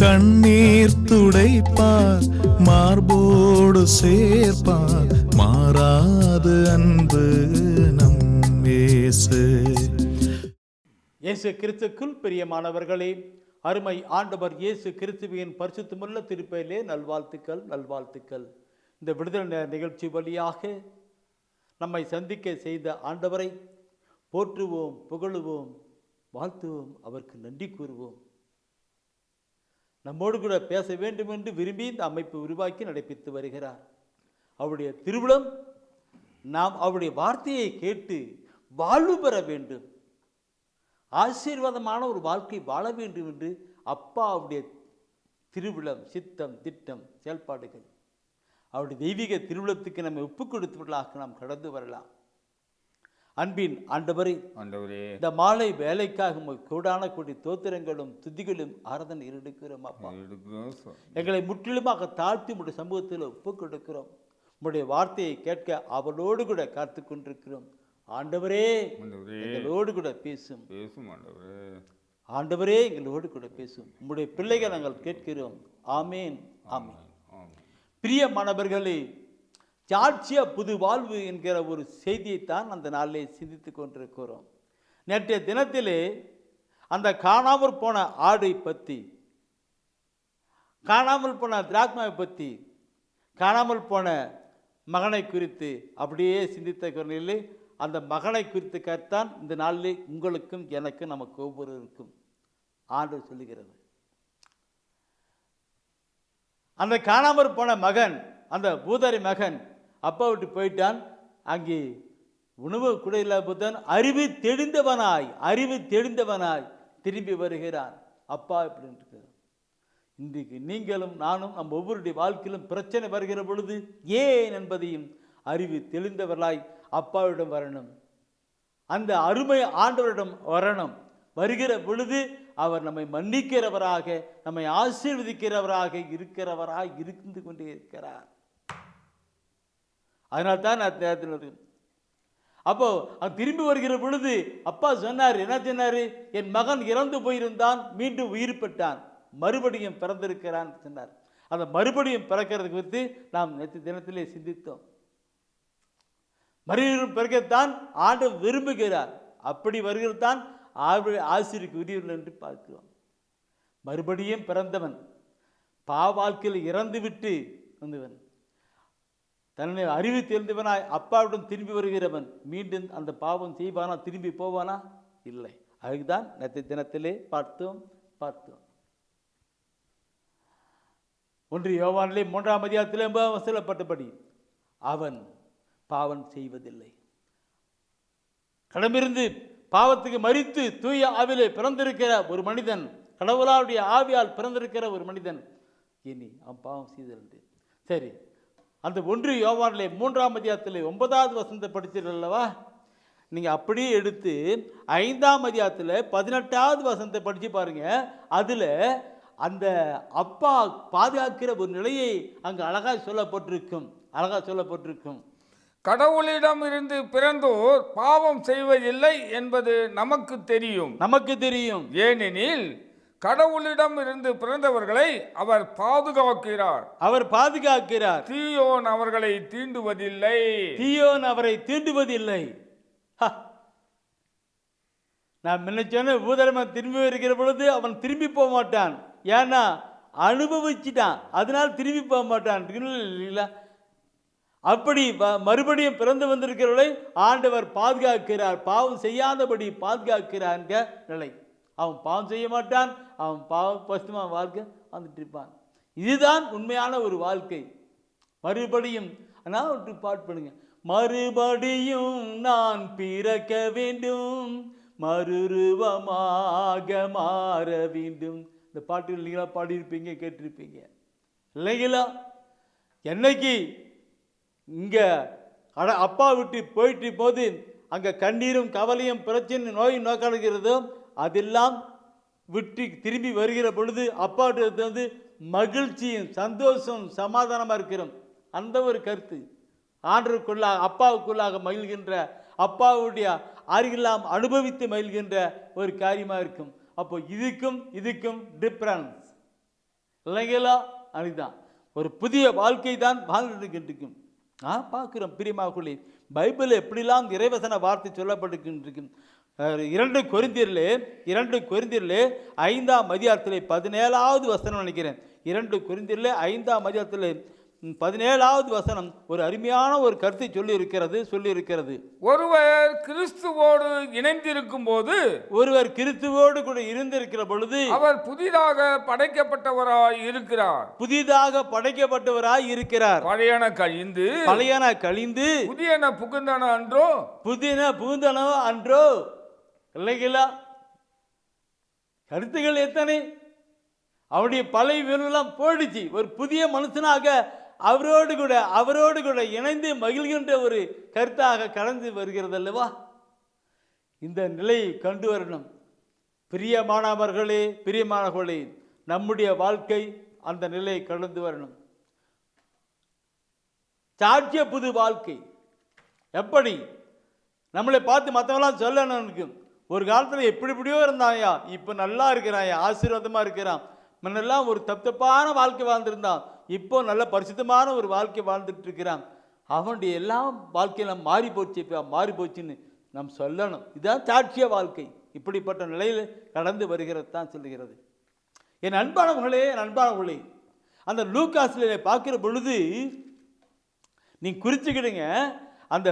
கண்ணீர் துடைப்பார், மார்போடு சேர்ப்பார், மாறாது அன்பு நம் இயேசு. இயேசு கிறிஸ்துக்குள் பிரியமானவர்களே, அருமை ஆண்டவர் இயேசு கிறிஸ்துவின் பரிசுத்தமுள்ள திருப்பெயரிலே நல்வாழ்த்துக்கள். இந்த விடுதலை நிகழ்ச்சி வழியாக நம்மை சந்திக்க செய்த ஆண்டவரை போற்றுவோம், புகழுவோம், வாழ்த்துவோம், அவருக்கு நன்றி கூறுவோம். நம்மோடு கூட பேச வேண்டும் என்று விரும்பி இந்த அமைப்பு உருவாக்கி நடைபெற்று வருகிறார். அவருடைய திருவிழம் நாம் அவருடைய வார்த்தையை கேட்டு வாழ்வு பெற வேண்டும், ஆசீர்வாதமான ஒரு வாழ்க்கை வாழ வேண்டும் என்று அப்பா அவருடைய திருவிழம், சித்தம், திட்டம், செயல்பாடுகள், அவருடைய தெய்வீக திருவிழத்துக்கு நம்ம ஒப்புக் கொடுத்தவர்களாக நாம் கடந்து வரலாம். அன்பின் ஆண்டவரே, இந்த மாலை வேலைக்காக கூடான கூடி தோத்திரங்களும் துதிகளும் ஆராதனை எடுக்கிறோம். அப்பா, எங்களை முற்றிலுமாக தாழ்த்தி உடைய சமூகத்தில் ஒப்புக் கொடுக்கிறோம். உடைய வார்த்தையை கேட்க அவளோடு கூட காத்து கொண்டிருக்கிறோம். ஆண்டவரே, எங்களோடு கூட பேசும். ஆண்டவரே, எங்களோடு கூட பேசும். உம்முடைய பிள்ளைகள் நாங்கள் கேட்கிறோம். ஆமேன், ஆமேன். பிரியமானவர்களே, சாட்சிய புது வாழ்வு என்கிற ஒரு செய்தியைத்தான் அந்த நாளிலே சிந்தித்து கொண்டிருக்கிறோம். நேற்றைய தினத்திலே அந்த காணாமல் போன ஆடை பற்றி, காணாமல் போன திராட்சையை பற்றி, காணாமல் போன மகனை குறித்து அப்படியே சிந்தித்த குரலிலே அந்த மகனை குறித்து கருத்தான் இந்த நாளிலே உங்களுக்கும் எனக்கும் நமக்கு ஒவ்வொருவருக்கும் ஆண்டவர் சொல்லுகிறது. அந்த காணாமல் போன மகன், அந்த பூதாரி மகன் அப்பா விட்டு போயிட்டான். அங்கே உணவு கூட இல்லாத புத்தன் அறிவு தெளிந்தவனாய் திரும்பி வருகிறான். அப்பா இப்படி இருக்கிறார். இன்றைக்கு நீங்களும் நானும் நம் ஒவ்வொருடைய வாழ்க்கையிலும் பிரச்சனை வருகிற பொழுது ஏன் என்பதையும் அறிவு தெளிந்தவர்களாய் அப்பாவிடம் வரணும். அந்த அருமை ஆண்டவரிடம் வரணும். வருகிற பொழுது அவர் நம்மை மன்னிக்கிறவராக, நம்மை ஆசீர்வதிக்கிறவராக இருந்து கொண்டே இருக்கிறார். அதனால்தான் நேரத்தில் அப்போ திரும்பி வருகிற பொழுது அப்பா சொன்னார், என்ன சொன்னார்? என் மகன் இறந்து போயிருந்தான், மீண்டும் உயிர் பெற்றான், மறுபடியும் பிறந்திருக்கிறான் சொன்னார். அந்த மறுபடியும் பிறக்கிறது குறித்து நாம் நேற்று தினத்திலே சிந்தித்தோம். மறுபடியும் பிறக்கத்தான் ஆண்டவர் விரும்புகிறார். அப்படி வருகிறதான் ஆசிரியருக்கு உரியவர்கள் என்று பார்க்கிறோம். மறுபடியும் பிறந்தவன், வாழ்க்கையில் இறந்து விட்டு வந்தவன், தன்னை அறிவு தெரிந்தவனாய் அப்பாவிடம் திரும்பி வருகிறவன் மீண்டும் அந்த பாவம் செய்வானா? திரும்பி போவானா? இல்லை. அதுதான் நேற்று தினத்திலே பார்த்தோம். 1 யோவானிலே 3ஆம் அதிகாரத்திலே 9ஆம் வசனப்பட்டபடி அவன் பாவம் செய்வதில்லை. கடமிருந்து பாவத்துக்கு மரித்து தூய ஆவிலே பிறந்திருக்கிற ஒரு மனிதன், கடவுளாவுடைய ஆவியால் பிறந்திருக்கிற ஒரு மனிதன் இனி அவன் பாவம் செய்தல். சரி, அந்த 1 யோவானிலே 3ஆம் அதிகாரத்தில் 9வது வசனத்தை படித்தீர்கள் அல்லவா? நீங்கள் அப்படியே எடுத்து 5ஆம் அதிகாரத்தில் 18வது வசனத்தை படித்து பாருங்க. அதில் அந்த அப்பா பாதுகாக்கிற ஒரு நிலையை அங்கு அழகாக சொல்லப்பட்டிருக்கும். கடவுளிடம் இருந்து பிறந்தோர் பாவம் செய்வதில்லை என்பது நமக்கு தெரியும். நமக்கு தெரியும். ஏனெனில் கடவுளிடம் இருந்து பிறந்தவர்களை அவர் பாதுகாக்கிறார். அவர் பாதுகாக்கிறார். தீயோன் அவர்களை தீண்டுவதில்லை. தீயோன் அவரை தீண்டுவதில்லை. நான் முன்ன சொன்ன பூதரமன் திரும்பி வருகிற பொழுது அவன் திரும்பி போக மாட்டான். ஏன்னா அனுபவிச்சுட்டான், அதனால் திரும்பி போக மாட்டான் இல்லைங்களா? அப்படி மறுபடியும் பிறந்து வந்திருக்கிறவர்களை ஆண்டவர் பாதுகாக்கிறார், பாவம் செய்யாதபடி பாதுகாக்கிறார் நிலை. அவன் பாவம் செய்ய மாட்டான், அவன் பசுமா வாழ்க்கை வந்துட்டு இருப்பான். இதுதான் உண்மையான ஒரு வாழ்க்கை. மறுபடியும் ஆனால் ஒரு பாட்டு பண்ணுங்க, மறுபடியும் நான் பிறக்க வேண்டும், மறுரூபமாக மாற வேண்டும். இந்த பாட்டு நீங்களா பாடியிருப்பீங்க, கேட்டிருப்பீங்க இல்லைங்களா? என்னைக்கு இங்கே அப்பா விட்டு போயிட்டு போது அங்கே கண்ணீரும் கவலையும் பிரச்சனை நோயும் நோக்கடுகிறதோ அதெல்லாம் விட்டு திரும்பி வருகிற பொழுது அப்பாட்டு வந்து மகிழ்ச்சியும் சந்தோஷம் சமாதானமாக இருக்கிறோம். அந்த ஒரு கருத்து ஆண்டருக்குள்ளாக அப்பாவுக்குள்ளாக மகிழ்கின்ற, அப்பாவுடைய அருகெல்லாம் அனுபவித்து மகிழ்கின்ற ஒரு காரியமாக இருக்கும். அப்போ இதுக்கும் டிஃப்ரென்ஸ் இல்லைங்களா? அதுதான் ஒரு புதிய வாழ்க்கை தான் வாழ்ந்துகிட்டு பார்க்குறோம். பிரியமாக்குள்ளே பைபிளில் எப்படிலாம் இறைவசன வார்த்தை சொல்லப்பட்டுருக்கும். 2 கொரிந்தியரிலே 5ஆம் அதிகாரத்திலே 17வது வசனம் நினைக்கிறேன். 2 கொரிந்தியரிலே 5ஆம் அதிகாரத்திலே 17வது வசனம் ஒரு அருமையான ஒரு கருத்தை சொல்லி இருக்கிறது. ஒருவர் கிறிஸ்துவோடு இணைந்திருக்கும் போது, ஒருவர் கிறிஸ்துவோடு கூட இருந்திருக்கிற பொழுது அவர் புதிதாக படைக்கப்பட்டவராய் இருக்கிறார். பழையன கழிந்து புதியன புகுந்தன அன்றோ. இல்லைங்களா? கருத்துக்கள் எத்தனை! அவருடைய பழைய வீரெல்லாம் போயிடுச்சு. ஒரு புதிய மனுஷனாக அவரோடு கூட இணைந்து மகிழ்கின்ற ஒரு கருத்தாக கடந்து வருகிறது அல்லவா? இந்த நிலையை கண்டு வரணும். பிரியமானவர்களே, நம்முடைய வாழ்க்கை அந்த நிலையை கடந்து வரணும். சாட்சிய புது வாழ்க்கை எப்படி நம்மளை பார்த்து மற்றவங்களாம் சொல்லணும். ஒரு காலத்தில் எப்படியோ இருந்தாயா, இப்போ நல்லா இருக்கிறாயா, ஆசீர்வாதமாக இருக்கிறான். முன்னெல்லாம் ஒரு தப்பான வாழ்க்கை வாழ்ந்திருந்தான், இப்போ நல்ல பரிசுத்தமான ஒரு வாழ்க்கை வாழ்ந்துட்டு இருக்கிறான். அவனுடைய எல்லாம் வாழ்க்கையெல்லாம் மாறி போச்சுன்னு நாம் சொல்லணும். இதுதான் சாட்சிய வாழ்க்கை. இப்படிப்பட்ட நிலையில் கடந்து வருகிறது தான் சொல்லுகிறது. என் அன்பானவர்களே, அந்த லூக்காஸ்ல பார்க்கிற பொழுது நீங்கள் குறிச்சுக்கிடுங்க. அந்த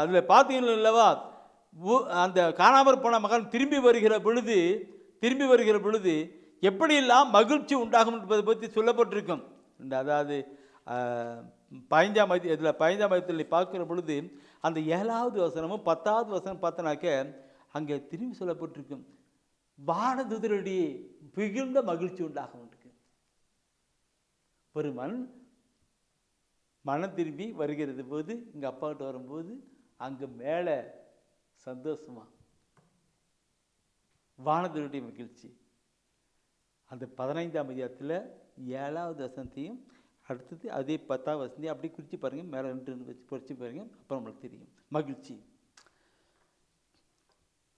அதில் பார்த்தீங்கன்னா இல்லவா, அந்த காணாமற் போன மகன் திரும்பி வருகிற பொழுது எப்படியெல்லாம் மகிழ்ச்சி உண்டாகும் என்பதை பற்றி சொல்லப்பட்டிருக்கும். அதாவது 15ஆம் அதிகாரத்தில் பார்க்குற பொழுது அந்த 7வது வசனமும் 10வது வசனம் பார்த்தனாக்க அங்கே திரும்பி சொல்லப்பட்டிருக்கும், வானதூதருடைய மிகுந்த மகிழ்ச்சி உண்டாகும். ஒரு மனம் திரும்பி வருகிறது போது இங்கே அப்பாக்கிட்ட வரும்போது அங்கே மேலே சந்தோஷமா வானதூதருடைய மகிழ்ச்சி. அந்த 15ஆம் அதிகாரத்தில் 7வது வசனத்தையும் அடுத்தது அதே 10வது வசனத்தையும் அப்படி குறித்து பாருங்கள். மேலே 2 வச்சு பொறிச்சு பாருங்கள், அப்புறம் நம்மளுக்கு தெரியும் மகிழ்ச்சி.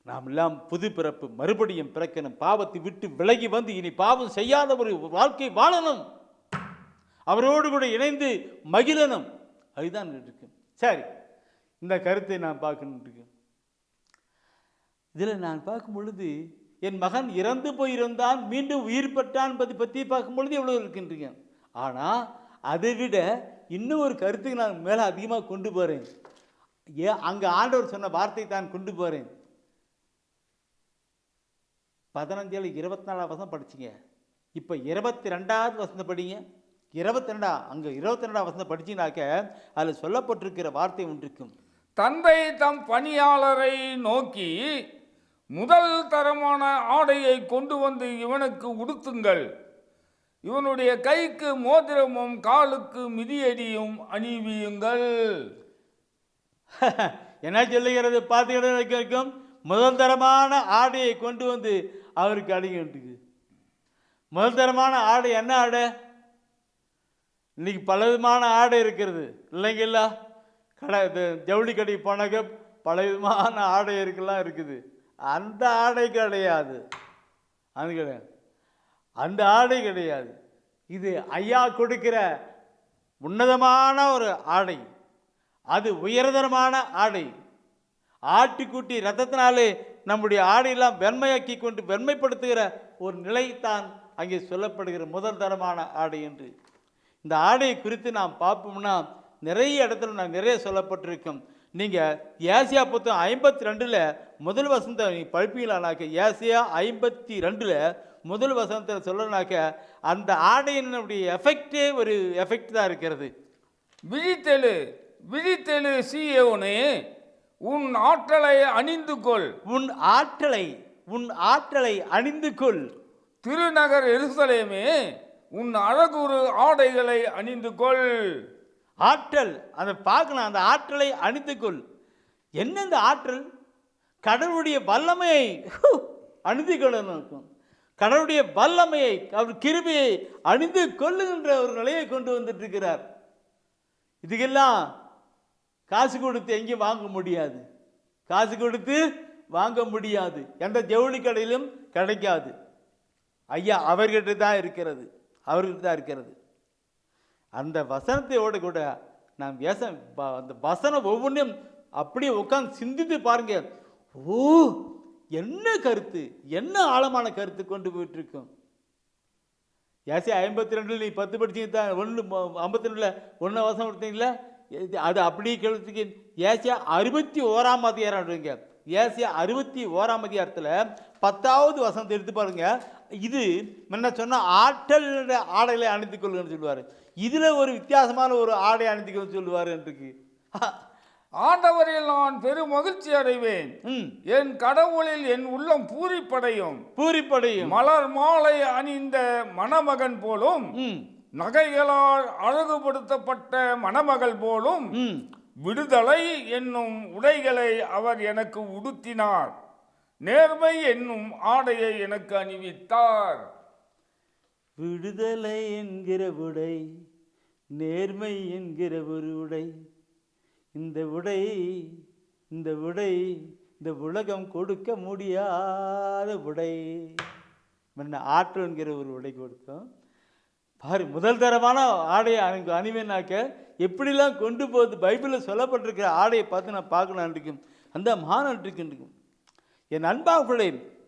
நாம் எல்லாம் புது பிறப்பு, மறுபடியும் பிறக்கணும், பாவத்தை விட்டு விலகி வந்து இனி பாவம் செய்யாத ஒரு வாழ்க்கை வாழணும், அவரோடு கூட இணைந்து மகிழணும். அதுதான் இருக்கு. சரி, இந்த கருத்தை நான் பார்க்கணும். இதில் நான் பார்க்கும் பொழுது என் மகன் இறந்து போயிருந்தான், மீண்டும் உயிர் பெற்றான் என்பதை பற்றி பார்க்கும் பொழுது எவ்வளோ இருக்கின்றீங்க. ஆனால் அதை விட இன்னும் ஒரு கருத்துக்கு நான் மேலே அதிகமாக கொண்டு போகிறேன். அங்கே ஆண்டவர் சொன்ன வார்த்தை தான் கொண்டு போகிறேன். 15-24 வசனம் படிச்சிங்க. இப்போ 22வது வசனத்தை படிங்க. 22 வசனத்தை படிச்சிங்கனாக்க அதில் சொல்லப்பட்டிருக்கிற வார்த்தை ஒன்றிருக்கும். தந்தை தம் பணியாளரை நோக்கி, முதல் தரமான ஆடையை கொண்டு வந்து இவனுக்கு உடுத்துங்கள், இவனுடைய கைக்கு மோதிரமும் காலுக்கு மிதியடியும் அணிவியுங்கள். என்ன சொல்லுகிறது பார்த்துக்கிட்டு, முதல் தரமான ஆடையை கொண்டு வந்து அவருக்கு அணிகின்றது. முதல் தரமான ஆடை என்ன ஆடை? இன்னைக்கு பல விதமான ஆடை இருக்கிறது இல்லைங்களா? இது ஜவுளி கடைக்கு போனாக்க பல விதமான ஆடைகள்லாம் இருக்குது. அந்த ஆடை கிடையாது, அது கிடையாது, அந்த ஆடை கிடையாது. இது ஐயா கொடுக்கிற உன்னதமான ஒரு ஆடை, அது உயர்தரமான ஆடை. ஆட்டுக்குட்டி ரத்தத்தினாலே நம்முடைய ஆடையெல்லாம் வெண்மையாக்கி கொண்டு வெண்மைப்படுத்துகிற ஒரு நிலைத்தான் அங்கே சொல்லப்படுகிற முதல் தரமான ஆடை என்று. இந்த ஆடையை குறித்து நாம் பார்ப்போம்னா நிறைய இடத்துல நான் நிறைய சொல்லப்பட்டிருக்கும். நீங்கள் ஏசியா புத்தகம் 52 முதல் வசனத்தை நீங்கள் படிப்பீங்களானாக்க, ஏசியா 52 முதல் வசனத்தில் சொல்லனாக்க அந்த ஆடையினுடைய எஃபெக்டே ஒரு எஃபெக்ட் தான் இருக்கிறது. விழித்தெழு விழித்தெழு சீயோனே, உன் ஆற்றலை அணிந்து கொள், உன் ஆற்றலை அணிந்து கொள். திருநகர் எருசலேமே, உன் அழகுறு ஆடைகளை அணிந்து கொள். ஆற்றல், அதை பார்க்கணும், அந்த ஆற்றலை அணிந்து கொள். என்ன இந்த ஆற்றல்? கடவுளுடைய வல்லமையை அணிந்து கொள்ளணும். கடவுளுடைய வல்லமையை, அவர் கிருபையை அணிந்து கொள்ளுகின்ற ஒரு நிலையை கொண்டு வந்துட்டு இருக்கிறார். இதுக்கெல்லாம் காசு கொடுத்து எங்கேயும் வாங்க முடியாது, காசு கொடுத்து வாங்க முடியாது, எந்த ஜவுளி கடையிலும் கிடைக்காது. ஐயா அவர்கிட்ட தான் இருக்கிறது, அவர்கிட்ட தான் இருக்கிறது. அந்த வசனத்தையோடு கூட நாம் அந்த வசனம் ஒவ்வொன்றையும் அப்படியே உட்காந்து சிந்தித்து பாருங்க. ஓ, என்ன கருத்து, என்ன ஆழமான கருத்து கொண்டு போயிட்டு இருக்கோம். ஏசியா 52 நீ 10 படிச்சீங்க தான், 52 1 வசனம் கொடுத்தீங்களா, அது அப்படியே கேள்விக்கு. ஏசியா 61 அதிகாரம், ஏசியா 61 அதிகாரத்தில் 10வது வசனத்தை எடுத்து பாருங்க. இது என்ன சொன்னால் ஆற்றல் ஆடைகளை அணிந்து கொள்ளுன்னு சொல்லுவார். இதில் ஒரு வித்தியாசமான ஒரு ஆடை அணிந்து கொள்ள சொல்லுவார் என்று. ஆண்டவரில் நான் பெரும் மகிழ்ச்சி அடைவேன், என் கடவுளில் என் உள்ளம் பூரிப்படையும். மலர் மாலை அணிந்த மணமகன் போலும், நகைகளால் அழகுபடுத்தப்பட்ட மணமகள் போலும் விடுதலை என்னும் உடைகளை அவர் எனக்கு உடுத்தினார், நேர்மை என்னும் ஆடையை எனக்கு அணிவித்தார். விடுதலை என்கிற உடை, நேர்மை என்கிற ஒரு உடை, இந்த உடை இந்த உலகம் கொடுக்க முடியாத உடை. ஆற்றல் என்கிற ஒரு உடை கொடுத்தோம் பாரு. முதல் தரமான ஆடையை அணிவேனாக்க எப்படிலாம் கொண்டு போகுது. பைபிளில் சொல்லப்பட்டிருக்கிற ஆடையை பார்த்து நான் பார்க்கணும் இருக்கும், அந்த மாநாட்டு இருக்கும். என் அன்பாக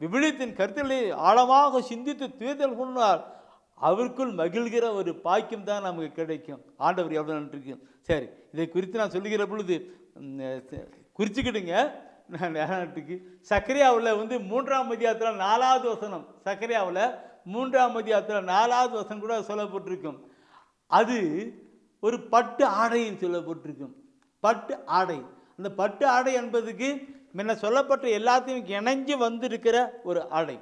விவிலியத்தின் கருத்துக்களை ஆழமாக சிந்தித்து துயதல் கொண்டால் அவருக்குள் மகிழ்கிற ஒரு பாக்கியம் தான் நமக்கு கிடைக்கும். ஆண்டவர் எவ்வளோ நன்றிருக்கும். சரி, இதை குறித்து நான் சொல்லுகிற பொழுது குறிச்சிக்கிடுங்க. நான் நேரத்துக்கு சக்கரியாவில் 3ஆம் அதிகாரத்தில் 4வது வசனம், சக்கரியாவில் 3ஆம் அதிகாரத்தில் 4வது வசனம் கூட சொல்லப்பட்டிருக்கும். அது ஒரு பட்டு ஆடைன்னு சொல்லப்பட்டிருக்கும். பட்டு ஆடை, அந்த பட்டு ஆடை என்பதுக்கு முன்ன சொல்லப்பட்ட எல்லாத்தையும் இணைஞ்சு வந்திருக்கிற ஒரு ஆடை.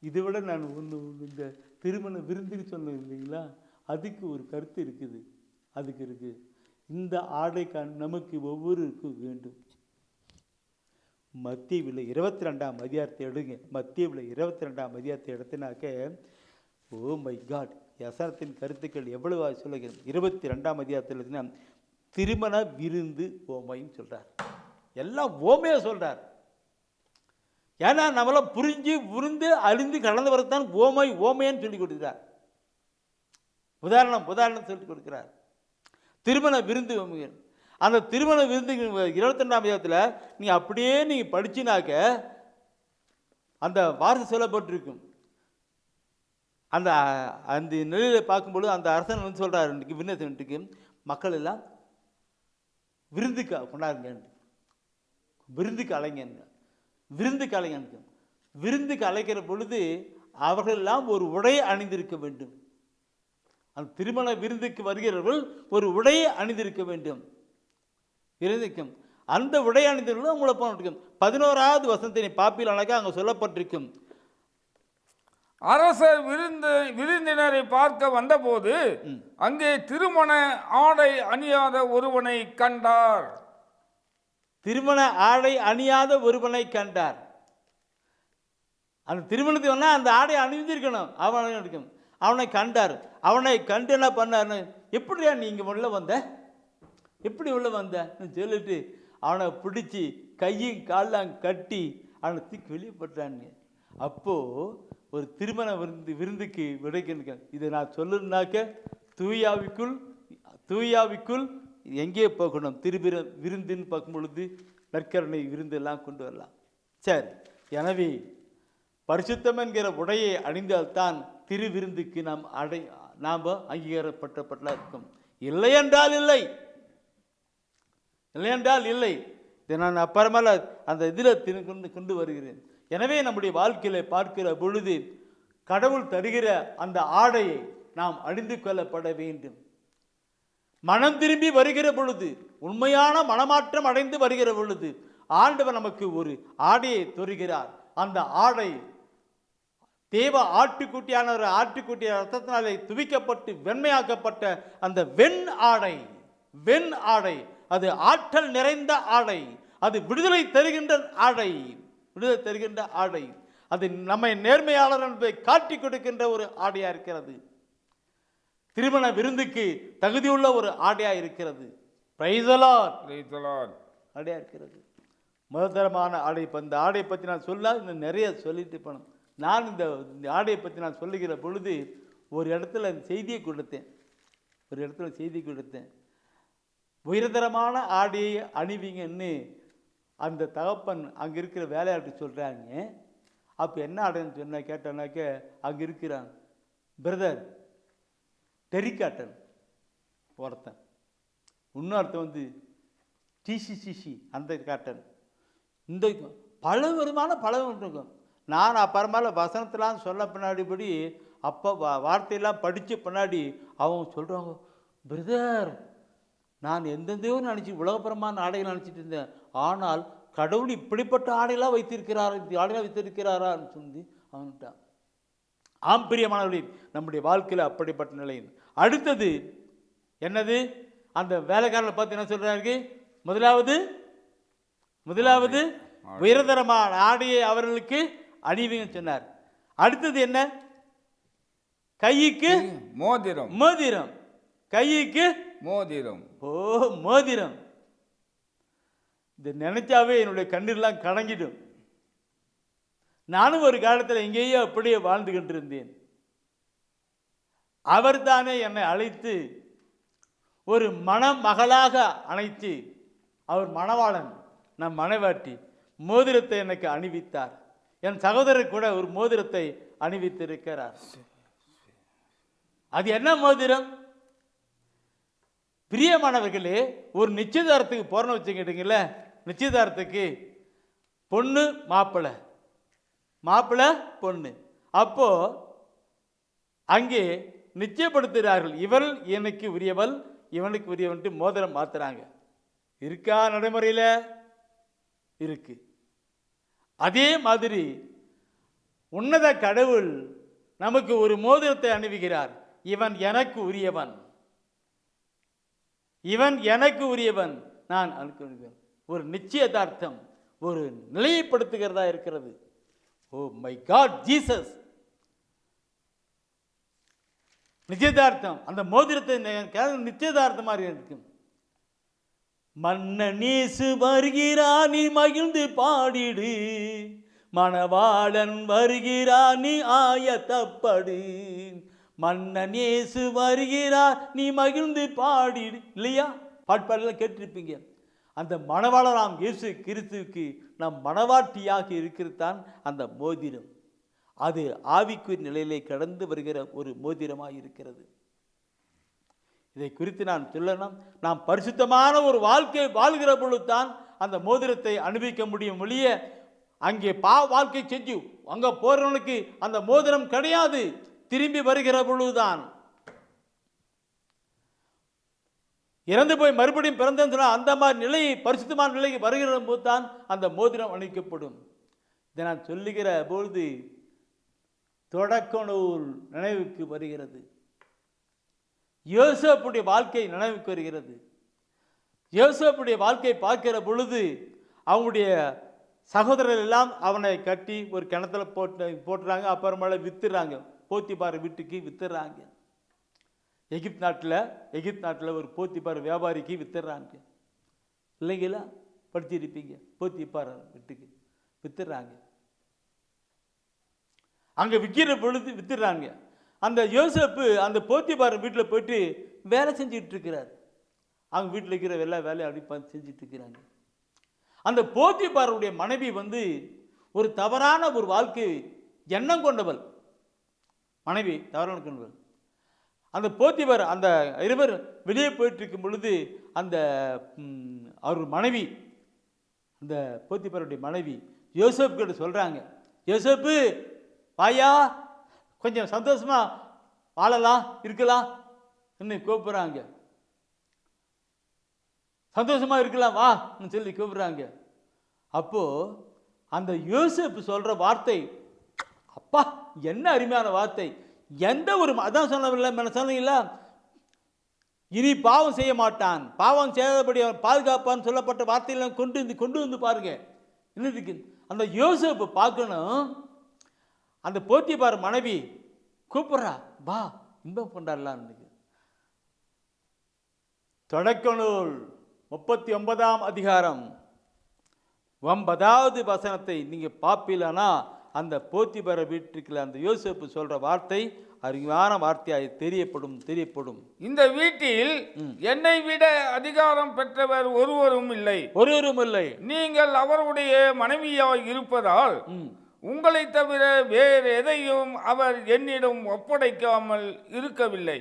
இதை விட நான் இந்த திருமண விருந்துக்கு சொன்னேன் இல்லைங்களா, அதுக்கு ஒரு கருத்து இருக்குது. அதுக்கு இருக்கு, இந்த ஆடை நமக்கு ஒவ்வொருக்கும் வேண்டும். மத்தேயுவில் 22ஆம் அதிகாரத்தை எடுங்க. மத்தேயுவில் 22ஆம் அதிகாரத்தை எடுத்தினாக்க, ஓ மை காட், யசனத்தின் கருத்துக்கள் எவ்வளவு சொல்லுகிறேன். 22ஆம் அதிகாரத்தில் திருமண விருந்து ஓமைன்னு சொல்கிறார். எல்லாம் ஓமையாக சொல்கிறார். ஏன்னா நம்மளாம் புரிஞ்சு உருந்து அழிந்து கடந்து வரத்தான் ஓமைன்னு சொல்லி கொடுக்கிறார். உதாரணம் சொல்லி கொடுக்கிறார். திருமண விருந்து, அந்த திருமண விருந்து 22ஆம் அதிகாரத்தில் நீங்கள் அப்படியே நீங்கள் படிச்சினாக்க அந்த வார்த்தை சொல்லப்பட்டிருக்கும். அந்த அந்த நிலையில் பார்க்கும்பொழுது அந்த அரசன் சொல்கிறார், இன்றைக்கு விண்ணத்துக்கு மக்கள் எல்லாம் விருந்துக்கு கொண்டாடுங்க, விருந்துக்கு அலைங்க, விருந்துக்கு அலைங்க. விருந்துக்கு அழைக்கிற பொழுது அவர்கள் எல்லாம் ஒரு உடையை அணிந்திருக்க வேண்டும். அந்த திருமண விருந்துக்கு வருகிறவர்கள் ஒரு உடையை அணிந்திருக்க வேண்டும். விருந்துக்கும் அந்த உடை அணிந்தவர்களும் உங்களை போட்டிருக்கும். 11வது வசனத்தை பாப்பிலானாக்கா அங்கே சொல்லப்பட்டிருக்கும், அரசர் விருந்தினரை பார்க்க வந்தபோது அங்கே திருமண ஆடை அணியாத ஒருவனை கண்டார். திருமண ஆடை அணியாத ஒருவனை கண்டார். அந்த திருமணத்தை அந்த ஆடை அணிந்திருக்கணும், அவன் இருக்கும். அவனை கண்டார். அவனை கண்டு என்ன பண்ணார், எப்படியா நீங்கள் உள்ள வந்த, எப்படி உள்ள வந்தன்னு சொல்லிட்டு அவனை பிடிச்சி கையும் காலாம் கட்டி அவனை தூக்கி வெளியே போட்டாங்க. அப்போது ஒரு திருமண விருந்துக்கு விடைக்க இதை நான் சொல்லணுன்னாக்க தூயாவிக்குள் எங்கே போகணும், விருந்துன்னு பார்க்கும் பொழுது நற்கரணை விருந்தெல்லாம் கொண்டு வரலாம். சரி, எனவே பரிசுத்தம் என்கிற உடையை அணிந்தால்தான் திருவிருந்துக்கு நாம் அங்கீகாரப்பட்டப்பட்டா இருக்கும். இல்லை என்றால் இல்லை, இல்லை என்றால் இல்லை. இதை நான் அப்புறமேல அந்த இதில் கொண்டு வருகிறேன். எனவே நம்முடைய வாழ்க்கையில் பார்க்கிற பொழுது கடவுள் தருகிற அந்த ஆடையை நாம் அணிந்து கொள்ளப்பட வேண்டும். மனம் திரும்பி வருகிற பொழுது, உண்மையான மனமாற்றம் அடைந்து வருகிற பொழுது ஆண்டவர் நமக்கு ஒரு ஆடையை தருகிறார். அந்த ஆடை தேவ ஆட்டுக்குட்டியான ஒரு ஆட்டுக்குட்டிய ரத்தத்தினாலே துவிக்கப்பட்டு வெண்மையாக்கப்பட்ட அந்த வெண் ஆடை, அது ஆற்றல் நிறைந்த ஆடை, அது விடுதலை தருகின்ற ஆடை, அது நம்மை நேர்மையாளர் என்பதை காட்டி கொடுக்கின்ற ஒரு ஆடையா இருக்கிறது. திருமண விருந்துக்கு தகுதியுள்ள ஒரு ஆடையா இருக்கிறது. Price the Lord. ஆடையா இருக்கிறது, முதல்தரமான ஆடை. இப்போ இந்த ஆடையை பற்றி நான் இன்னும் நிறைய சொல்லிட்டு போனோம். நான் இந்த ஆடையை பற்றி நான் சொல்லுகிற பொழுது ஒரு இடத்துல செய்தியை கொடுத்தேன். உயர்தரமான ஆடையை அணிவிங்கன்னு அந்த தகப்பன் அங்கே இருக்கிற வேலையாட்டு சொல்கிறாங்க. அப்போ என்ன ஆடைன்னு கேட்டோன்னாக்க அங்கே இருக்கிறான் பிரதர் டெரிகாட்டன் ஒருத்தன், இன்னொருத்தன் டிசிசிசி அந்த காட்டன். இந்த பல இருக்கும். நான் அப்புறமேல வசனத்தெலாம் சொல்ல பின்னாடிபடி அப்போ வார்த்தையெல்லாம் படித்த பின்னாடி அவங்க சொல்கிறாங்க, பிரதர் நான் எந்தெந்தையோ உலகப்புறமான ஆடைகள் நினச்சிட்டு இருந்தேன், ஆனால் கடவுள் இப்படிப்பட்ட ஆடையெல்லாம் வைத்திருக்கிறாரான்னு சொல்லி அவன்ட்டான். ஆம்பிரியமானவர்களே, நம்முடைய வாழ்க்கையில் அப்படிப்பட்ட நிலை. அடுத்தது என்னது, அந்த வேலைக்காரனை பார்த்து என்ன சொல்கிறாரு, முதலாவது உயர்தரமான ஆடையை அவர்களுக்கு அணிவிங்க சொன்னார். அடுத்தது என்ன, கைக்கு மோதிரம், கைக்கு மோதிரம். இதை நினைச்சாவே என்னுடைய கண்ணீர்லாம் கலங்கிடும். நானும் ஒரு காலத்தில் எங்கேயோ அப்படியே வாழ்ந்து கொண்டிருந்தேன். அவர் தானே என்னை அழைத்து ஒரு மணமகளாக அணைத்து, அவர் மணவாளன், நான் மனைவாட்டி, மோதிரத்தை எனக்கு அணிவித்தார். என் சகோதரர் கூட ஒரு மோதிரத்தை அணிவித்திருக்கிறார். அது என்ன மோதிரம்? பிரியமானவர்களே, ஒரு நிச்சயதார்த்தத்துக்கு போறோன்னு வச்சுக்கிட்டீங்களே, நிச்சயதார்த்தத்துக்கு பொண்ணு மாப்பிள்ளை பொண்ணு, அப்போ அங்கே நிச்சயப்படுத்துகிறார்கள். இவள் எனக்கு உரியவள், இவனுக்கு உரியவன்ட்டு மோதிரம் மாத்துறாங்க. இருக்கா நடைமுறையில்? இருக்கு. அதே மாதிரி உன்னத கடவுள் நமக்கு ஒரு மோதிரத்தை அணிவிக்கிறார். இவன் எனக்கு உரியவன், நான் அனுப்புகிறேன். ஒரு நிச்சயதார்த்தம், ஒரு நிலைப்படுத்துகிறதா இருக்கிறது. ஓ மை காட் ஜீசஸ், நிச்சயதார்த்தம். அந்த மோதிரத்தை நிச்சயதார்த்தம் மாதிரி இருக்கும். மன்னனேசு வருகிறான் நீ மகிழ்ந்து பாடிடு, மணவாளன் வருகிறான் நீ ஆயத்தப்படு. மன்னனேசு வருகிறார் நீ மகிழ்ந்து பாடிடு, இல்லையா? பாட்பாடெல்லாம் கேட்டிருப்பீங்க. அந்த மணவாளராம் இயேசு கிறிஸ்துவுக்கு நாம் மணவாட்டியாக இருக்கிறது தான் அந்த மோதிரம். அது ஆவிக்குரிய நிலையிலே கடந்து வருகிற ஒரு மோதிரமாக இருக்கிறது. இதை குறித்து நான் சொல்லணும். நாம் பரிசுத்தமான ஒரு வாழ்க்கை வாழ்கிற பொழுது தான் அந்த மோதிரத்தை அனுபவிக்க முடியும். ஒழிய அங்கே வாழ்க்கை செஞ்சு அங்கே போறவனுக்கு அந்த மோதிரம் கிடையாது. திரும்பி வருகிற பொழுதுதான், இறந்து போய் மறுபடியும் பிறந்தா அந்த மாதிரி நிலை, பரிசுத்தமான நிலைக்கு வருகிற போது தான் அந்த மோதிரம் அணிக்கப்படும். இதை நான் சொல்லுகிற பொழுது தொடக்க நூல் நினைவுக்கு வருகிறது. யோசேப்புடைய வாழ்க்கை நினைவுக்கு வருகிறது. யோசேப்புடைய வாழ்க்கை பார்க்கிற பொழுது அவங்களுடைய சகோதரர்கள் எல்லாம் அவனை கட்டி ஒரு கிணத்துல போட்டுறாங்க. அப்புறமேல வித்துறாங்க. போத்திபார் வீட்டுக்கு வித்துடுறாங்க. எகிப்து நாட்டில் ஒரு போத்திபார் வியாபாரிக்கு வித்துடுறாங்க. இல்லைங்களா? படிச்சிருப்பீங்க. போத்திபார் வீட்டுக்கு வித்துடுறாங்க. அங்கே விற்கிற பொழுது வித்துடுறாங்க. அந்த யோசேப்பு அந்த போத்திபார் வீட்டில் போயிட்டு வேலை செஞ்சுட்டு இருக்கிறார். அவங்க வீட்டில் இருக்கிற எல்லா வேலையை அப்படி பார்த்து செஞ்சுட்டு இருக்கிறாங்க. அந்த போத்திபாருடைய மனைவி ஒரு தவறான ஒரு வாழ்க்கை எண்ணம் கொண்டவள். மனைவி தவறான கொண்டவள். அந்த போத்திபார் அந்த இருவர் வெளியே போயிட்டு இருக்கும் பொழுது அந்த அவர் மனைவி, அந்த போத்திபாருடைய மனைவி யோசேப்பு கிட்ட சொல்றாங்க, யோசேப்பு வாயா, கொஞ்சம் சந்தோஷமா வாழலாம் இருக்கலாம் கூப்பிடுறாங்க. சந்தோஷமா இருக்கலாம் வா சொல்லி கூப்பிடுறாங்க. அப்போ அந்த யோசேப்பு சொல்ற வார்த்தை, அப்பா என்ன அருமையான வார்த்தை. எந்த ஒரு அதான் சொன்னீங்களா, இனி பாவம் செய்ய மாட்டான், பாவம் செய்யாதபடி அவன் பாதுகாப்பான்னு சொல்லப்பட்ட வார்த்தையெல்லாம் கொண்டு வந்து பாருங்க. என்னதுக்கு அந்த யோசேப்பு பார்க்கணும். அந்த போத்திபார் மனைவி கூப்பிடுறா, வா இன்பம் கொண்டாடலாம். தொடக்க நூல் 39ஆம் அதிகாரம் 9வது வசனத்தை நீங்க பாப்பீலானா, அந்த போத்திபார் வீட்டுக்குள்ள அந்த யோசேப்பு சொல்ற வார்த்தை அருமையான வார்த்தையாய் தெரியப்படும். இந்த வீட்டில் என்னை விட அதிகாரம் பெற்றவர் ஒருவரும் இல்லை. நீங்கள் அவருடைய மனைவியாய் இருப்பதால் உங்களை தவிர வேறு எதையும் அவர் என்னிடம் ஒப்படைக்காமல் இருக்கவில்லை.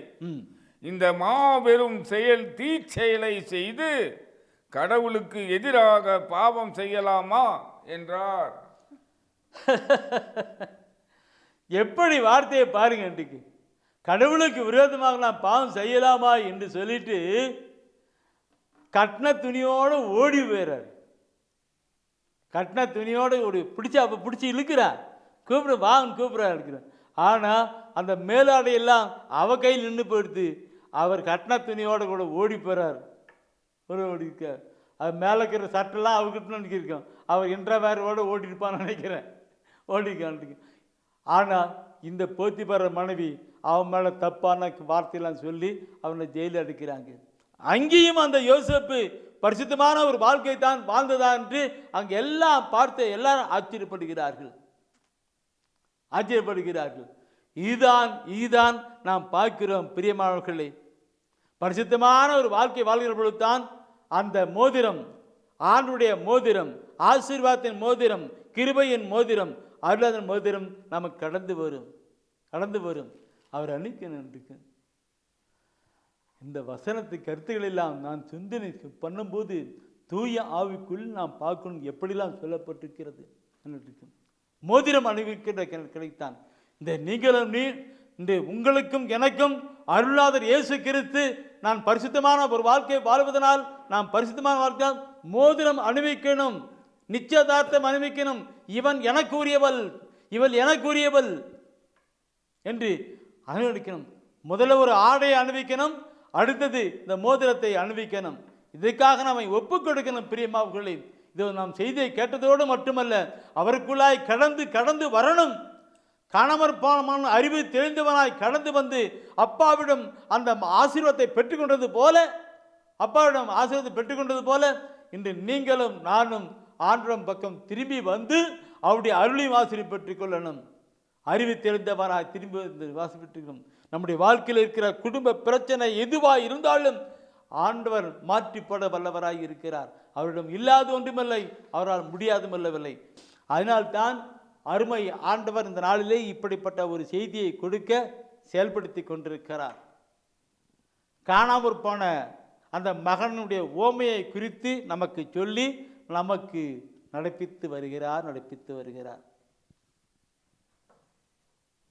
இந்த மாபெரும் தீச்செயலை செய்து கடவுளுக்கு எதிராக பாவம் செய்யலாமா என்றார். எப்படி வார்த்தையை பாருங்க. இன்றைக்கு கடவுளுக்கு விரோதமாக நான் பாவம் செய்யலாமா என்று சொல்லிட்டு கட்டின துணியோடு ஓடி போயிறார். கட்டின துணியோடு ஓடி பிடிச்சி இழுக்கிறார். கூப்பிடுறா இருக்கிறார். ஆனால் அந்த மேலாடையெல்லாம் அவ கையில் நின்று போயிடுது. அவர் கட்டின துணியோடு கூட ஓடி போகிறார். ஓடி இருக்கார். அது மேலே இருக்கிற சட்டெல்லாம் அவர்கிட்ட நினைக்கிருக்கோம். அவர் இன்றவேரோடு ஓடிருப்பான்னு நினைக்கிறேன். ஓடிக்கான். ஆனால் இந்த போத்திபார் மனைவி அவன் மேலே தப்பான வார்த்தையெல்லாம் சொல்லி அவனை ஜெயிலில் அடைக்கிறாங்க. அங்கேயும் அந்த யோசேப்பு பரிசுத்தமான ஒரு வாழ்க்கை தான் வாழ்ந்ததா என்று அங்கே எல்லாம் பார்த்து எல்லாரும் ஆச்சரியப்படுகிறார்கள். இதுதான் நாம் பார்க்கிறோம் பிரியமானவர்களே. பரிசுத்தமான ஒரு வாழ்க்கை வாழ்கிற பொழுதுதான் அந்த மோதிரம், ஆண்டுடைய மோதிரம், ஆசீர்வாதத்தின் மோதிரம், கிருபையின் மோதிரம், அருளாதன் மோதிரம் நமக்கு கடந்து வரும். அவர் அளிக்கணும். இந்த வசனத்து கருத்துக்கள் எல்லாம் நான் சிந்தனை பண்ணும்போது தூய ஆவிக்குள் நாம் பார்க்கணும் எப்படிலாம் சொல்லப்பட்டிருக்கிறது. மோதிரம் அணிவிக்கிற கிடைத்தான். இந்த உங்களுக்கும் எனக்கும் அருளாதர் இயேசு கிறிஸ்து நான் பரிசுத்தமான ஒரு வாழ்க்கை வாழ்வதனால் நாம் பரிசுத்தமான வாழ்க்கை மோதிரம் அணிவிக்கணும், நிச்சயதார்த்தம் அணிவிக்கணும். இவன் எனக்கு உரியவள், இவள் எனக்கு உரியவள் என்று அணிவிக்கணும். முதல்ல ஒரு ஆடையை அணிவிக்கணும், அடுத்தது இந்த மோதிரத்தை அணிவிக்கணும். இதற்காக நாம் ஒப்புக் கொடுக்கணும். பிரியமானவர்களே, இது நாம் செய்தியை கேட்டதோடு மட்டுமல்ல, அவருக்குள்ளாய் கடந்து வரணும். காணாமற் போன அறிவு தெரிந்தவனாய் கடந்து வந்து அப்பாவிடம் அந்த ஆசீர்வாதத்தை பெற்றுக்கொண்டது போல இன்று நீங்களும் நானும் ஆண்டவரின் பக்கம் திரும்பி வந்து அவருடைய அருளையும் ஆசீர்வாதம் பெற்றுக்கொள்ளணும். அறிவு தெரிந்தவனாய் திரும்பி வந்து வாசிப்பெற்றுக்கணும். நம்முடைய வாழ்க்கையில் இருக்கிற குடும்ப பிரச்சனை எதுவாக இருந்தாலும் ஆண்டவர் மாற்றிப்பட வல்லவராய் இருக்கிறார். அவரிடம் இல்லாத ஒன்றுமில்லை, அவரால் முடியாதுமில்லை. அதனால்தான் அருமை ஆண்டவர் இந்த நாளிலே இப்படிப்பட்ட ஒரு செய்தியை கொடுக்க செயல்படுத்தி கொண்டிருக்கிறார். காணாமற் போன அந்த மகனுடைய ஓமையை குறித்து நமக்கு சொல்லி நமக்கு நடப்பித்து வருகிறார்.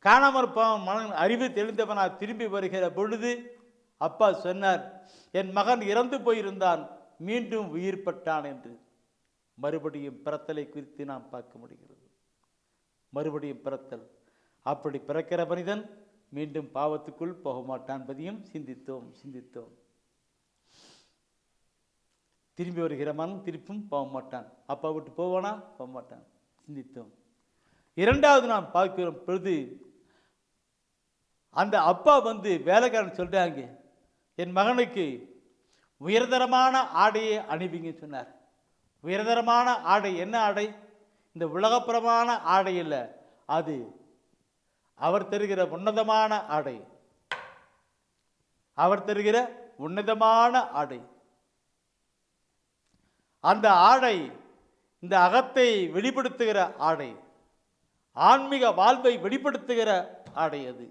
காணாமற் போன மகன் அறிவு தெளிந்தவனாக திரும்பி வருகிற பொழுது அப்பா சொன்னார், என் மகன் இறந்து போயிருந்தான், மீண்டும் உயிர் பெற்றான் என்று. மறுபடியும் பிறத்தலை குறித்து நாம் பார்க்க முடிகிறது. மறுபடியும் பிறத்தல். அப்படி பிறக்கிற மனிதன் மீண்டும் பாவத்துக்குள் போக மாட்டான் என்பதையும் சிந்தித்தோம். திரும்பி வருகிற மனம் திருப்பும் போக மாட்டான். அப்பா விட்டு போவானா? போக மாட்டான். சிந்தித்தோம். இரண்டாவது நாம் பார்க்கிற பொழுது அந்த அப்பா வந்து வேலைக்காரன் சொல்கிறாங்க, என் மகனுக்கு உயர்தரமான ஆடையை அணிவிங்கன்னு சொன்னார். உயர்தரமான ஆடை என்ன ஆடை? இந்த உலகப்புறமான ஆடை இல்லை, அது அவர் தருகிற உன்னதமான ஆடை. அவர் தருகிற உன்னதமான ஆடை. அந்த ஆடை இந்த அகத்தை வெளிப்படுத்துகிற ஆடை, ஆன்மீக வாழ்வை வெளிப்படுத்துகிற ஆடை அது.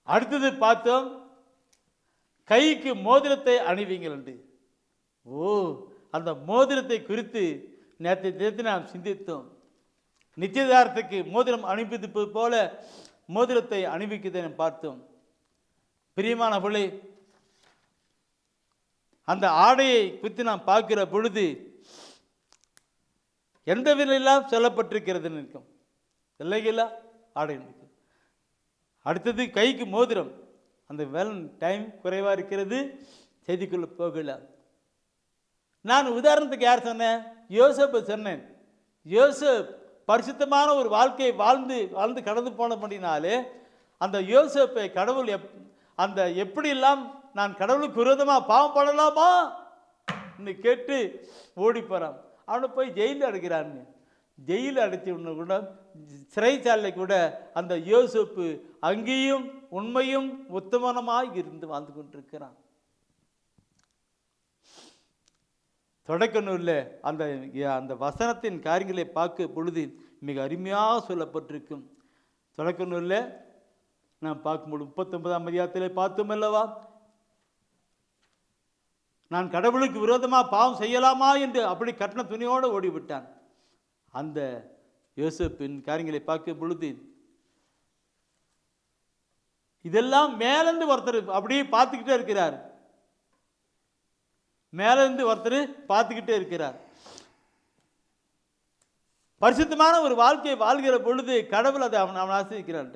அடுத்தது பார்த்தோம், கைக்கு மோதிரத்தை அணிவீங்கள் என்று. ஓ, அந்த மோதிரத்தை குறித்து நேற்று நாம் சிந்தித்தோம். நிச்சயதார்த்தத்துக்கு மோதிரம் அணிவிப்பது போல மோதிரத்தை அணிவிக்கதை பார்த்தோம். பிரியமானவர்களே, அந்த ஆடையை குறித்து நாம் பார்க்கிற பொழுது எந்த விலையெல்லாம் சொல்லப்பட்டிருக்கிறதுன்னு இருக்கும். இல்லைங்களா? ஆடை இருக்கும். அடுத்தது கைக்கு மோதிரம். அந்த வேலை டைம் குறைவாக இருக்கிறது, செய்திக்குள்ள போகல. நான் உதாரணத்துக்கு யார் சொன்னேன்? யோசேப்பு சொன்னேன். யோசேப் பரிசுத்தமான ஒரு வாழ்க்கையை வாழ்ந்து கடந்து போனபடினாலே அந்த யோசேப்பை கடவுள் அந்த எப்படியெல்லாம் நான் கடவுளுக்கு விரோதமாக பாவம் பண்ணலாமா கேட்டு ஓடி போகிறான். அவனை போய் ஜெயிலில் அடைக்கிறான்னு. ஜெயிலில் அடைச்சி கூட சிறைச்சாலை கூட அந்த யோசேப்பு அங்கேயும் உண்மையும் உத்தமனமாக இருந்து வாழ்ந்து கொண்டிருக்கிறான். தொடக்கநூலில் அந்த அந்த வசனத்தின் காரியங்களை பார்க்க பொழுது மிக அருமையாக சொல்லப்பட்டிருக்கும். தொடக்கநூலில் நான் பார்க்கும்போது 39ஆம் அதிகாரத்தில் பார்த்தோம் அல்லவா, நான் கடவுளுக்கு விரோதமாக பாவம் செய்யலாமா என்று அப்படி கட்டண துணியோடு ஓடிவிட்டான். அந்த யோசேப்பின் காரியங்களை பார்க்கும் பொழுது இதெல்லாம் மேலேருந்து ஒருத்தர் அப்படியே பார்த்துக்கிட்டே இருக்கிறார். மேலிருந்து ஒருத்தர் பார்த்துக்கிட்டே இருக்கிறார். பரிசுத்தமான ஒரு வாழ்க்கையை வாழ்கிற பொழுது கடவுள் அதை அவன் ஆசிரிக்கிறான்.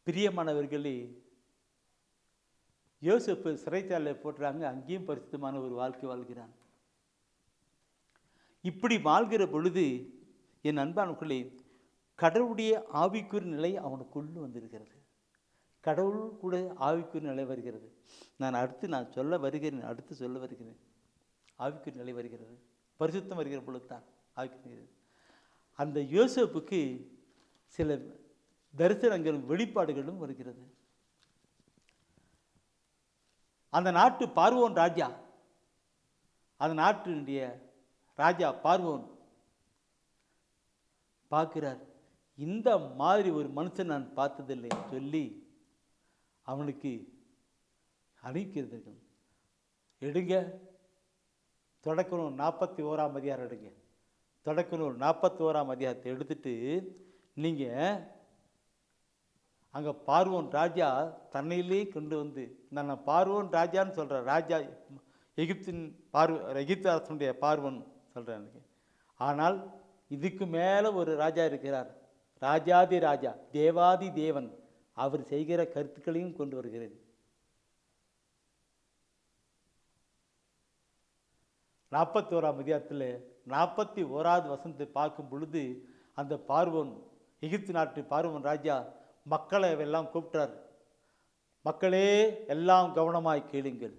பிரியமானவர்களே, யோசேப்பு சிறைச்சாலையில் போட்டுறாங்க, அங்கேயும் பரிசுத்தமான ஒரு வாழ்க்கை வாழ்கிறான். இப்படி வாழ்கிற பொழுது என் அன்பானவர்களே, கடவுளுடைய ஆவிக்குரிய நிலை அவனுக்குள்ளே வந்திருக்கிறது. கடவுள் கூட ஆவிக்குரிய நிலை வருகிறது. நான் சொல்ல வருகிறேன். ஆவிக்குரிய நிலை வருகிறது, பரிசுத்தம் வருகிற பொழுது தான் ஆவிக்குரிய. அந்த யோசேப்புக்கு சில தரிசனங்களும் வெளிப்பாடுகளும் வருகிறது. அந்த நாட்டு பார்வோன் ராஜா, அந்த நாட்டினுடைய ராஜா பார்வோன் பார்க்கிறார், இந்த மாதிரி ஒரு மனுஷன் நான் பார்த்ததில்லை சொல்லி அவனுக்கு அணிக்கிறது. எடுங்க, தொடக்கநூல் 41ஆம் அதிகாரம் எடுங்க. தொடக்கநூல் 41ஆம் அதிகாரத்தை எடுத்துட்டு நீங்கள் அங்கே பார்வோன் ராஜா தன்னையிலே கொண்டு வந்து, நான் பார்வோன் ராஜான்னு சொல்கிறேன், ராஜா எகிப்து அரசனுடைய பார்வோன் சொல்கிறேன் எனக்கு. ஆனால் இதுக்கு மேலே ஒரு ராஜா இருக்கிறார், ராஜாதி ராஜா, தேவாதி தேவன். அவர் செய்கிற கருத்துக்களையும் கொண்டு வருகிறேன். 41ஆம் அதிகாரத்தில் 41வது வசனத்தை பார்க்கும் பொழுது அந்த பார்வோன், எகிப்து நாட்டு பார்வோன் ராஜா மக்களை எல்லாம் கூப்பிட்டார். மக்களே எல்லாம் கவனமாய் கேளுங்கள்,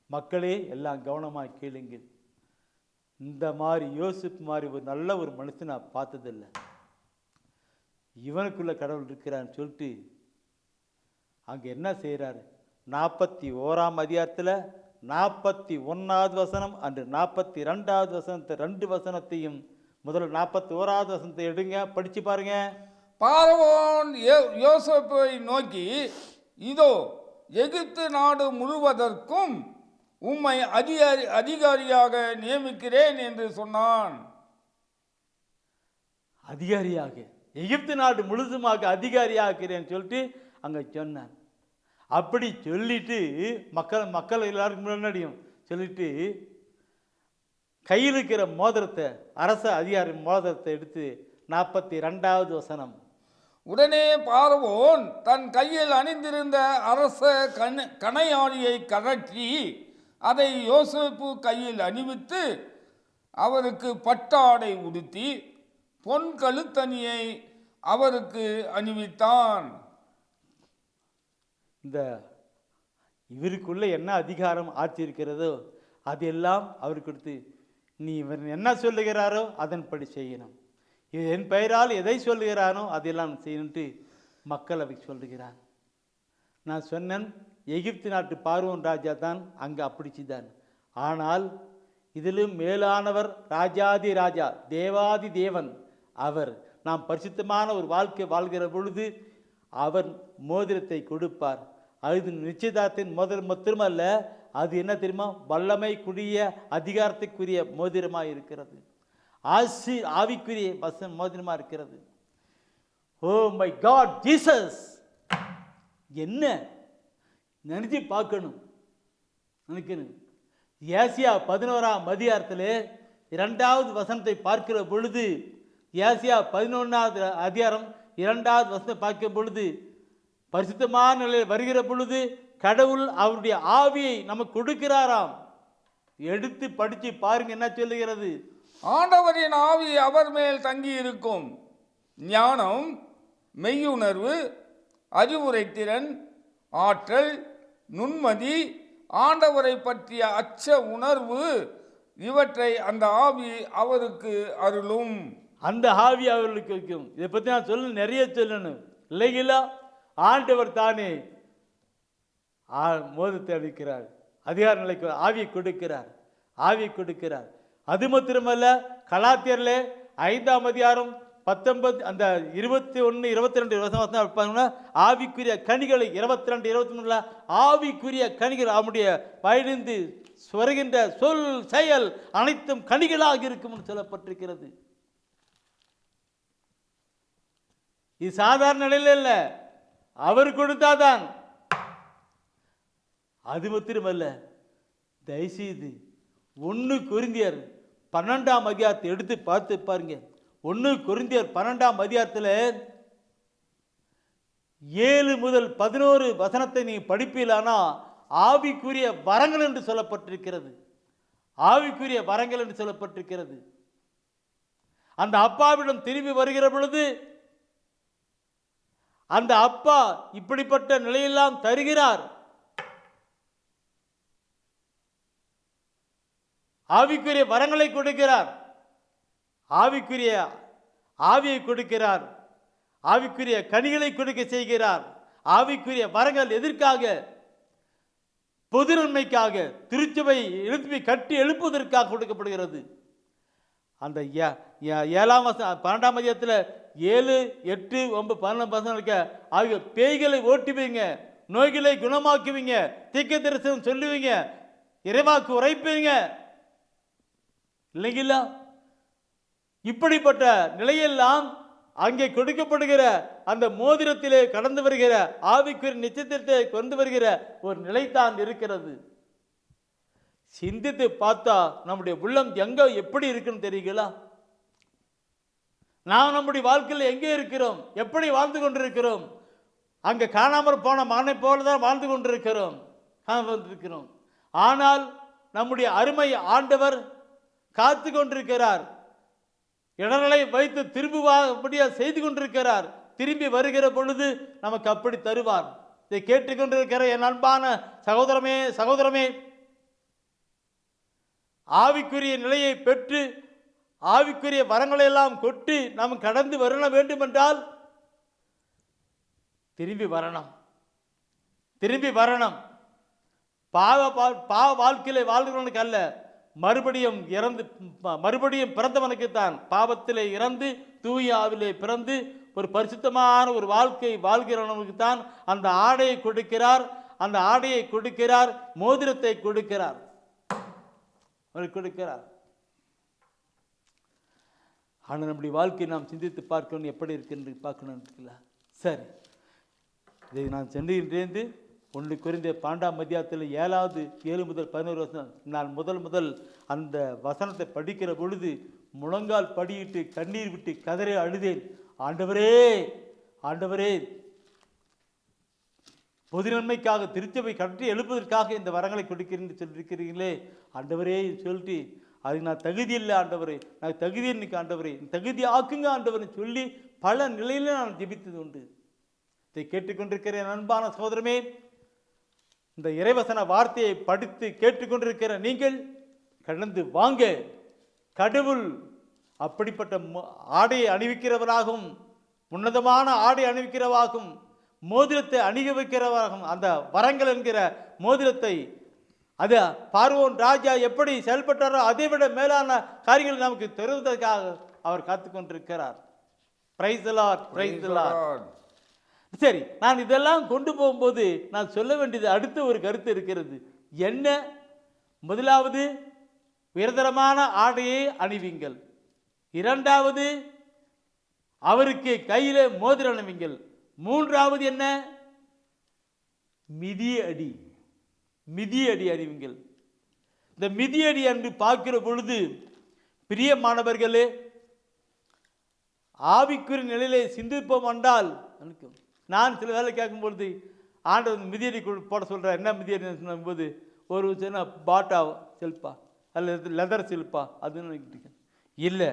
மக்களே எல்லாம் கவனமாய் கேளுங்கள். இந்த மாதிரி யோசிப்பு மாதிரி ஒரு நல்ல ஒரு மனுஷன் நான் பார்த்ததில்லை, இவனுக்குள்ள கடவுள் இருக்கிறான்னு சொல்லிட்டு அங்கே என்ன செய்கிறாரு? 41ஆம் அதிகாரத்தில் 41வது வசனம் அன்று 42வது வசனத்தை, 2 வசனத்தையும் முதல்ல 41வது வசனத்தை எடுங்க, படித்து பாருங்க. பார்வோன் யோசேப்பை நோக்கி, இதோ எகிப்து நாடு முழுவதற்கும் உம்மை அதிகாரியாக நியமிக்கிறேன் என்று சொன்னான். அதிகாரியாக, எகிப்து நாடு முழுதுமாக அதிகாரியாகிறேன்னு சொல்லிட்டு அங்கே சொன்னான். அப்படி சொல்லிட்டு மக்கள் எல்லாருக்கும் முன்னாடியும் சொல்லிட்டு கையில் இருக்கிற மோதிரத்தை, அரச அதிகாரி மோதிரத்தை எடுத்து 42வது வசனம். உடனே பார்வோன் தன் கையில் அணிந்திருந்த அரச கணையாழியை கழற்றி அதை யோசேப்பு கையில் அணிவித்து அவருக்கு பட்டாடை உடுத்தி பொன் கழுத்தணியை அவருக்கு அணிவித்தான். இந்த இவருக்குள்ள என்ன அதிகாரம் ஆட்சி இருக்கிறதோ அதெல்லாம் அவருக்கு கொடுத்து, நீ இவர் என்ன சொல்லுகிறாரோ அதன்படி செய்யணும், என் பெயரால் எதை சொல்லுகிறானோ அதெல்லாம் செய்யணுன்ட்டு மக்களவை சொல்லுகிறான். நான் சொன்னேன், எகிப்து நாட்டு பார்வோன் ராஜா தான் அங்கே அப்படி செய்தான். ஆனால் இதிலும் மேலானவர், ராஜாதி ராஜா, தேவாதி தேவன் அவர். நாம் பரிசுத்தமான ஒரு வாழ்க்கை வாழ்கிற பொழுது அவர் மோதிரத்தை கொடுப்பார். அது நிச்சயதார்த்தின் மொத்தமல்ல, அது என்ன தெரியுமா, வல்லமைக்குரிய அதிகாரத்துக்குரிய மோதிரமாக இருக்கிறது, ஆவிக்குரிய மோதிரமாக இருக்கிறது. ஓ மை காட் ஜீசஸ், என்ன நினைச்சு பார்க்கணும், நினைக்கணும். ஏசியா 11ஆம் அதிகாரத்தில் 2வது வசனத்தை பார்க்கிற பொழுது, ஏசியா 11வது அதிகாரம் 2வது வசனத்தை பார்க்கும் பொழுது, பரிசுத்தமான நிலையில் வருகிற பொழுது கடவுள் அவருடைய ஆவியை நமக்கு கொடுக்கிறாராம். எடுத்து படித்து பாருங்க என்ன சொல்லுகிறது. ஆண்டவரின் ஆவி அவர் மேல் தங்கி இருக்கும், ஞானம், மெய்யுணர்வு, அறிவுரைத்திறன், ஆற்றல், நுண்மதி, ஆண்டவரை பற்றிய அச்ச உணர்வு, இவற்றை அந்த ஆவி அவருக்கு அருளும். அந்த ஆவி அவர்களுக்கு வைக்கும். இதை பற்றி நான் நிறைய சொல்லணும் இல்லைங்களா. ஆண்டவர் தானே மோதத்தை அளிக்கிறார், அதிகார நிலைக்கு ஆவியை கொடுக்கிறார், ஆவியை கொடுக்கிறார். அது மாத்திரமல்ல, கலாத்தியரில் 5ஆம் அதிகாரம் 19 அந்த 21, 22 வசனம் ஆவிக்குரிய கனிகளை 22, 23 ஆவிக்குரிய கனிகள் அவனுடைய வயலிருந்து வருகின்ற சொல் செயல் அனைத்தும் கனிகளாக இருக்கும் சொல்லப்பட்டிருக்கிறது. இது சாதாரண நிலையில் இல்ல, அவர் கொடுத்தாதான். அது மாத்திரமல்ல, தயவுசெய்து 1 கொரிந்தியர் 12ஆம் அதிகாரத்தை எடுத்து பார்த்து பாருங்க. 1 கொரிந்தியர் 12ஆம் அதிகாரத்தில் 7 முதல் 11 வசனத்தை நீ படிப்பீலானா ஆவிக்குரிய வரங்கள் என்று சொல்லப்பட்டிருக்கிறது, ஆவிக்குரிய வரங்கள் என்று சொல்லப்பட்டிருக்கிறது. அந்த அப்பாவிடம் திரும்பி வருகிற பொழுது அந்த அப்பா இப்படிப்பட்ட நிலையெல்லாம் தருகிறார். ஆவிக்குரிய வரங்களை கொடுக்கிறார், ஆவிக்குரிய ஆவியை கொடுக்கிறார், ஆவிக்குரிய கனிகளை கொடுக்க செய்கிறார். ஆவிக்குரிய வரங்கள் எதற்காக? பொது நன்மைக்காக, திருச்சபை எழுப்பி கட்டி எழுப்புவதற்காக கொடுக்கப்படுகிறது. அந்த 7ஆம் வசனம் 12ஆம் அதிகாரத்தில் 7, 8, 9, 11 ஆகிய பேய்களை ஓட்டுவீங்க, நோய்களை குணமாக்குவீங்க, தீர்க்க தரிசனம் சொல்லுவீங்க, இறைவாக்கு உரைப்பீங்க இல்லைங்களா. இப்படிப்பட்ட நிலையெல்லாம் அங்கே கொடுக்கப்படுகிற அந்த மோதிரத்திலே கடந்து வருகிற ஆவிக்குரிய நிச்சயத்தை கொண்டு வருகிற ஒரு நிலைத்தான் இருக்கிறது. சிந்தித்து பார்த்தா நம்முடைய உள்ளம் எங்க எப்படி இருக்குன்னு தெரியுங்களா. நாம் நம்முடைய வாழ்க்கையில் எங்கே இருக்கிறோம், எப்படி வாழ்ந்து கொண்டிருக்கிறோம்? அங்கே காணாமல் போன மகனை போலதான் வாழ்ந்து கொண்டிருக்கிறோம். ஆனால் நம்முடைய அருமை ஆண்டவர் காத்து கொண்டிருக்கிறார், இடர்களை வைத்து திரும்புவாபடியா செய்து கொண்டிருக்கிறார். திரும்பி வருகிற பொழுது நமக்கு அப்படி தருவார். இதை கேட்டுக்கொண்டிருக்கிற என் அன்பான சகோதரமே சகோதரமே, ஆவிக்குரிய நிலையை பெற்று ஆவிக்குரிய வரங்களை எல்லாம் கொட்டி நாம் கடந்து வர வேண்டும் என்றால் திரும்பி வரணும், திரும்பி வரணும். பாவ வாழ்க்கையில வாழ்கிறவனுக்கு அல்ல, மறுபடியும் பிறந்தவனுக்குத்தான். பாவத்திலே இறந்து தூய ஆவிலே பிறந்து ஒரு பரிசுத்தமான ஒரு வாழ்க்கை வாழ்கிறவனுக்கு தான் அந்த ஆடையை கொடுக்கிறார், அந்த ஆடையை கொடுக்கிறார், மோதிரத்தை கொடுக்கிறார், கொடுக்கிறார். ஆனால் நம்முடைய வாழ்க்கையை நாம் சிந்தித்து பார்க்கணும், எப்படி இருக்குன்னு பார்க்கணும். சரி, இதை நான் சென்னையிலிருந்து 1 கொரிந்தியர் 12ஆம் அதிகாரத்தில் 7 முதல் 11 வசனம் நான் முதல் அந்த வசனத்தை படிக்கிற பொழுது முழங்கால் படியிட்டு கண்ணீர் விட்டு கதறி அழுதேன். ஆண்டவரே ஆண்டவரே, பொது நன்மைக்காக திருச்சபை கட்டி எழுப்பதற்காக இந்த வரங்களை கொடுக்கிறேன் சொல்லியிருக்கிறீங்களே ஆண்டவரே சொல்லிட்டு அதுக்கு நான் தகுதி இல்லை ஆண்டவரே, நான் தகுதி இன்னைக்கு ஆண்டவரே, தகுதி ஆக்குங்க ஆண்டவரை சொல்லி பல நிலையில நான் ஜெபித்தது உண்டு. இதை கேட்டுக்கொண்டிருக்கிற என் அன்பான சகோதரமே, இந்த இறைவசன வார்த்தையை படித்து கேட்டுக்கொண்டிருக்கிற நீங்கள் கடந்து வாங்க. கடவுள் அப்படிப்பட்ட ஆடையை அணிவிக்கிறவராகவும், உன்னதமான ஆடை அணிவிக்கிறவாகவும், மோதிரத்தை அணிக வைக்கிறவராகவும், அந்த வரங்கள் என்கிற மோதிரத்தை அது பார்வோன் ராஜா எப்படி செயல்பட்டாரோ அதை விட மேலான காரியங்களை நமக்கு தருவதற்காக அவர் காத்து கொண்டிருக்கிறார். Price the Lord, praise the Lord. சரி, நான் இதெல்லாம் கொண்டு போகும்போது நான் சொல்ல வேண்டியது அடுத்த ஒரு கருத்து இருக்கிறது. என்ன? முதலாவது, உயர்தரமான ஆடையை அணிவிங்கள். இரண்டாவது, அவருக்கு கையில மோதிரம் அணிவிங்கள். மூன்றாவது என்ன? மிதியடி, மிதியடி அறிவிங்கள். இந்த மிதியடி என்று பார்க்கிற பொழுது பிரியமானவர்களே, ஆவிக்குரிய நிலையிலே சிந்திப்போம் என்றால், நான் சில வேலை கேட்கும் பொழுது ஆண்டவர் மிதியடி போட சொல்கிறார். என்ன மிதியடி போது ஒரு சின்ன பாட்டா செல்பா அல்லது லெதர் செல்பா அதுன்னு நினைக்கிட்டு இல்லை,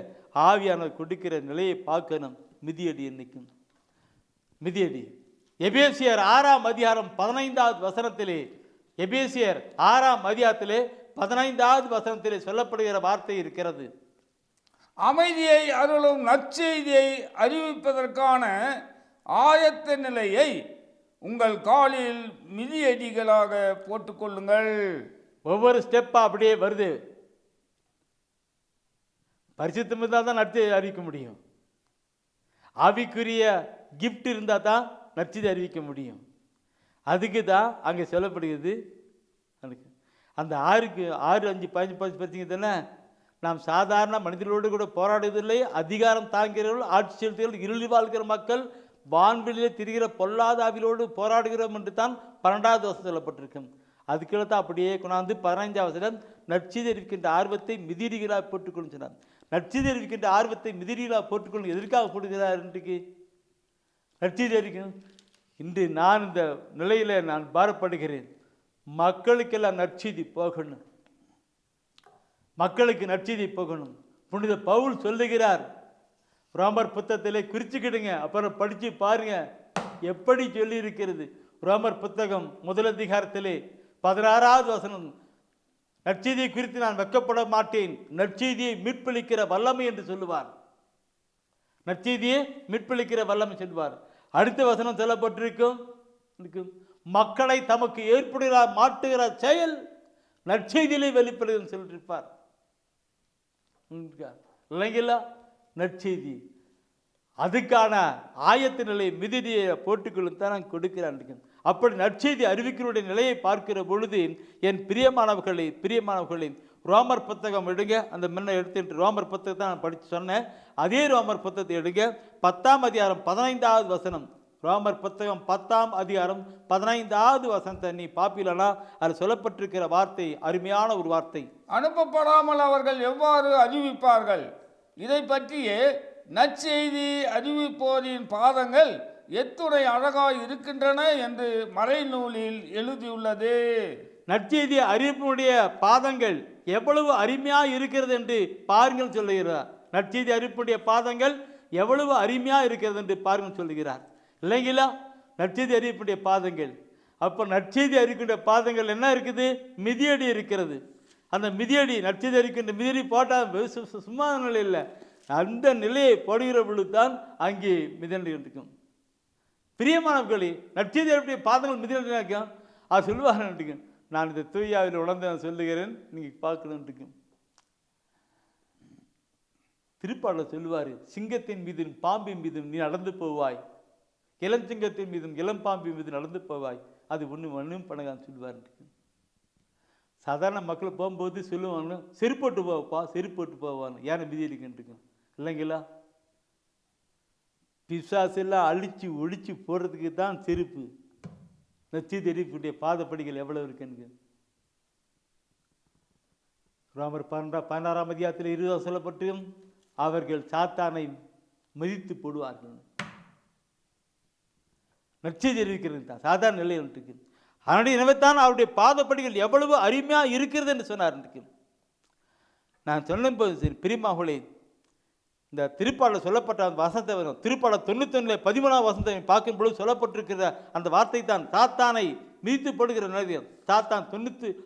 ஆவியானவர் கொடுக்கிற நிலையை பார்க்கணும். மிதியடி என்னைக்கும் மிதியடி. எபேசியர் 6ஆம் அதிகாரம் 15வது வசனத்திலே, எபேசியர் 6ஆம் அதிகாரத்திலே 15வது வசனத்திலே சொல்லப்படுகிற வார்த்தை இருக்கிறது. அமைதியை அருளும் நற்செய்தியை அறிவிப்பதற்கான ஆயத்த நிலையை உங்கள் காலில் மிதியடிகளாக போட்டுக்கொள்ளுங்கள். ஒவ்வொரு ஸ்டெப்பா அப்படியே வருது. பரிசுத்தம் இருந்தால் தான் நற்செய்தி அறிவிக்க முடியும். ஆவிக்குரிய கிஃப்ட் இருந்தால் தான் நற்செய்தி அறிவிக்க முடியும். அதுக்கு தான் அங்கே சொல்லப்படுகிறது. அந்த 6:5-15 பார்த்தீங்க தானே, நாம் சாதாரண மனிதர்களோடு கூட போராடுவதில்லை, அதிகாரம் தாங்கிறவர்கள், ஆட்சி செலுத்துகிறவர்கள், இருளில் வாழ்கிற மக்கள், வான்வெளியிலே திரிகிற பொல்லாத ஆவிகளோடு போராடுகிறோம் என்று தான் 12வது வசனம் சொல்லப்பட்டிருக்கும். அதுக்கு தான் அப்படியே கொண்டாந்து 15வது வசனம் நற்செய்தி அறிவிக்கின்ற ஆர்வத்தை மிதியடிகளாக போட்டுக்கொள்ளும் சொன்னார். நற்செய்தி அறிவிக்கின்ற ஆர்வத்தை மிதியடிகளாக போட்டுக்கொள்ளும் எதற்காக போட்டுக்கிறார்? இன்றைக்கு நற்செய்தி அறிவிக்கணும். இன்று நான் இந்த நிலையில் நான் பாரப்படுகிறேன். மக்களுக்கெல்லாம் நற்செய்தி போகணும், மக்களுக்கு நற்செய்தி போகணும். புனித பவுல் சொல்லுகிறார், ரோமர் புத்தகத்திலே குறிச்சுக்கிடுங்க, அப்புறம் படித்து பாருங்க எப்படி சொல்லி இருக்கிறது. ரோமர் புத்தகம் 1 அதிகாரத்திலே 16வது வசனம், நற்செய்தியை குறித்து நான் வெட்கப்பட மாட்டேன், நற்செய்தியை மீட்பளிக்கிற வல்லமை என்று சொல்லுவார். நற்செய்தியை மீட்பளிக்கிற வல்லமை சொல்லுவார். அடுத்த வசனம் சொல்லப்பட்டிருக்கும், மக்களை தமக்கு ஏற்படுகிற மாட்டுகிற செயல் நற்செய்தியிலே வெளிப்படுகிறது சொல்லியிருப்பார். இல்லைங்களா? நற்செய்தி அதுக்கான ஆயத்த நிலை மிதியை போட்டுக்கொள்ளும் தான் நான் கொடுக்கிறேன். அப்படி நற்செய்தி அறிவிக்கிறோடைய நிலையை பார்க்கிற பொழுது என் பிரியமானவர்களே ரோமர் புத்தகம் எடுங்க. அந்த முன்ன எடுத்துட்டு ரோமர் புத்தகத்தை நான் படித்து சொன்னேன். அதே ரோமர் புத்தகத்தை எடுங்க. 10ஆம் அதிகாரம் 15வது வசனம். ரோமர் புத்தகம் 10ஆம் அதிகாரம் 15வது வசனத்தை நீ பாப்பிலனா அது சொல்லப்பட்டிருக்கிற வார்த்தை அருமையான ஒரு வார்த்தை. அனுப்பப்படாமல் அவர்கள் எவ்வாறு அறிவிப்பார்கள்? இதை பற்றியே நற்செய்தி அறிவிப்போரின் பாதங்கள் எத்துணை அழகாய் இருக்கின்றன என்று மறைநூலில் எழுதியுள்ளது. நற்செய்தி அறிவிப்புடைய பாதங்கள் எவ்வளவு அருமையாக இருக்கிறது என்று பாருங்கள் சொல்லுகிறார். நற்செய்தி அறிவிப்புடைய பாதங்கள் எவ்வளவு அருமையாக இருக்கிறது என்று பாருங்கள் சொல்லுகிறார். இல்லைங்களா? நற்செய்தி அறிவிப்புடைய பாதங்கள். அப்போ நற்செய்தி அறிவிக்கின்ற பாதங்கள் என்ன இருக்குது? மிதியடி இருக்கிறது. அந்த மிதியடி நற்செய்தி அறிவிக்கின்ற மிதியடி போட்டால் சும்மா நிலை இல்லை, அந்த நிலையை போடுகிற பொழுது தான் அங்கே மிதியடி இருக்கும். பிரியமானவர்களே, நற்செய்தி அறிவிப்புடைய பாதங்கள் மிதியடி இருக்கும். அது சொல்லுவாங்க, நான் இந்த தூயாவில் உணர்ந்து நான் சொல்லுகிறேன், நீங்கள் பார்க்கணும் இருக்கும். திருப்பாடல் சொல்லுவார், சிங்கத்தின் மீதும் பாம்பின் மீதும் நீ நடந்து போவாய், இளஞ்சிங்கத்தின் மீதும் இளம்பாம்பின் மீது நடந்து போவாய், அது ஒன்றும் பண்ணகான்னு சொல்லுவார். சாதாரண மக்கள் போகும்போது சொல்லுவாங்க, செருப்போட்டு போவப்பா, செருப்போட்டு போவான்னு. ஏன்னா மிதி அடிக்கிட்டு இல்லைங்களா? பிசாசெல்லாம் அழிச்சு ஒழிச்சு போடுறதுக்கு தான் செருப்பு. நற்செய்தி அறிவிப்புடைய பாதப்படிகள் எவ்வளவு இருக்குன்னு ரோமர் 16ஆம் அதிகாரத்தில் 20 சொல்லப்பட்டு அவர்கள் சாத்தானை மதித்து போடுவார்கள். நற்செய்தி அறிவிக்கிறது தான் சாதாரண நிலையில் இருக்கு. அதனுடைய நினைவுத்தான் அவருடைய பாதப்படிகள் எவ்வளவு அருமையாக இருக்கிறது என்று சொன்னார். நான் சொன்னபோது பிரியமானவர்களே, இந்த திருப்பாடல் சொல்லப்பட்ட அந்த வசனத்தை வரும், திருப்பாடல் 91 13 வசனத்தை பார்க்கும் பொழுது சொல்லப்பட்டிருக்கிற அந்த வார்த்தை தான் சாத்தானை மீது போடுகிற நிலை. சாத்தான்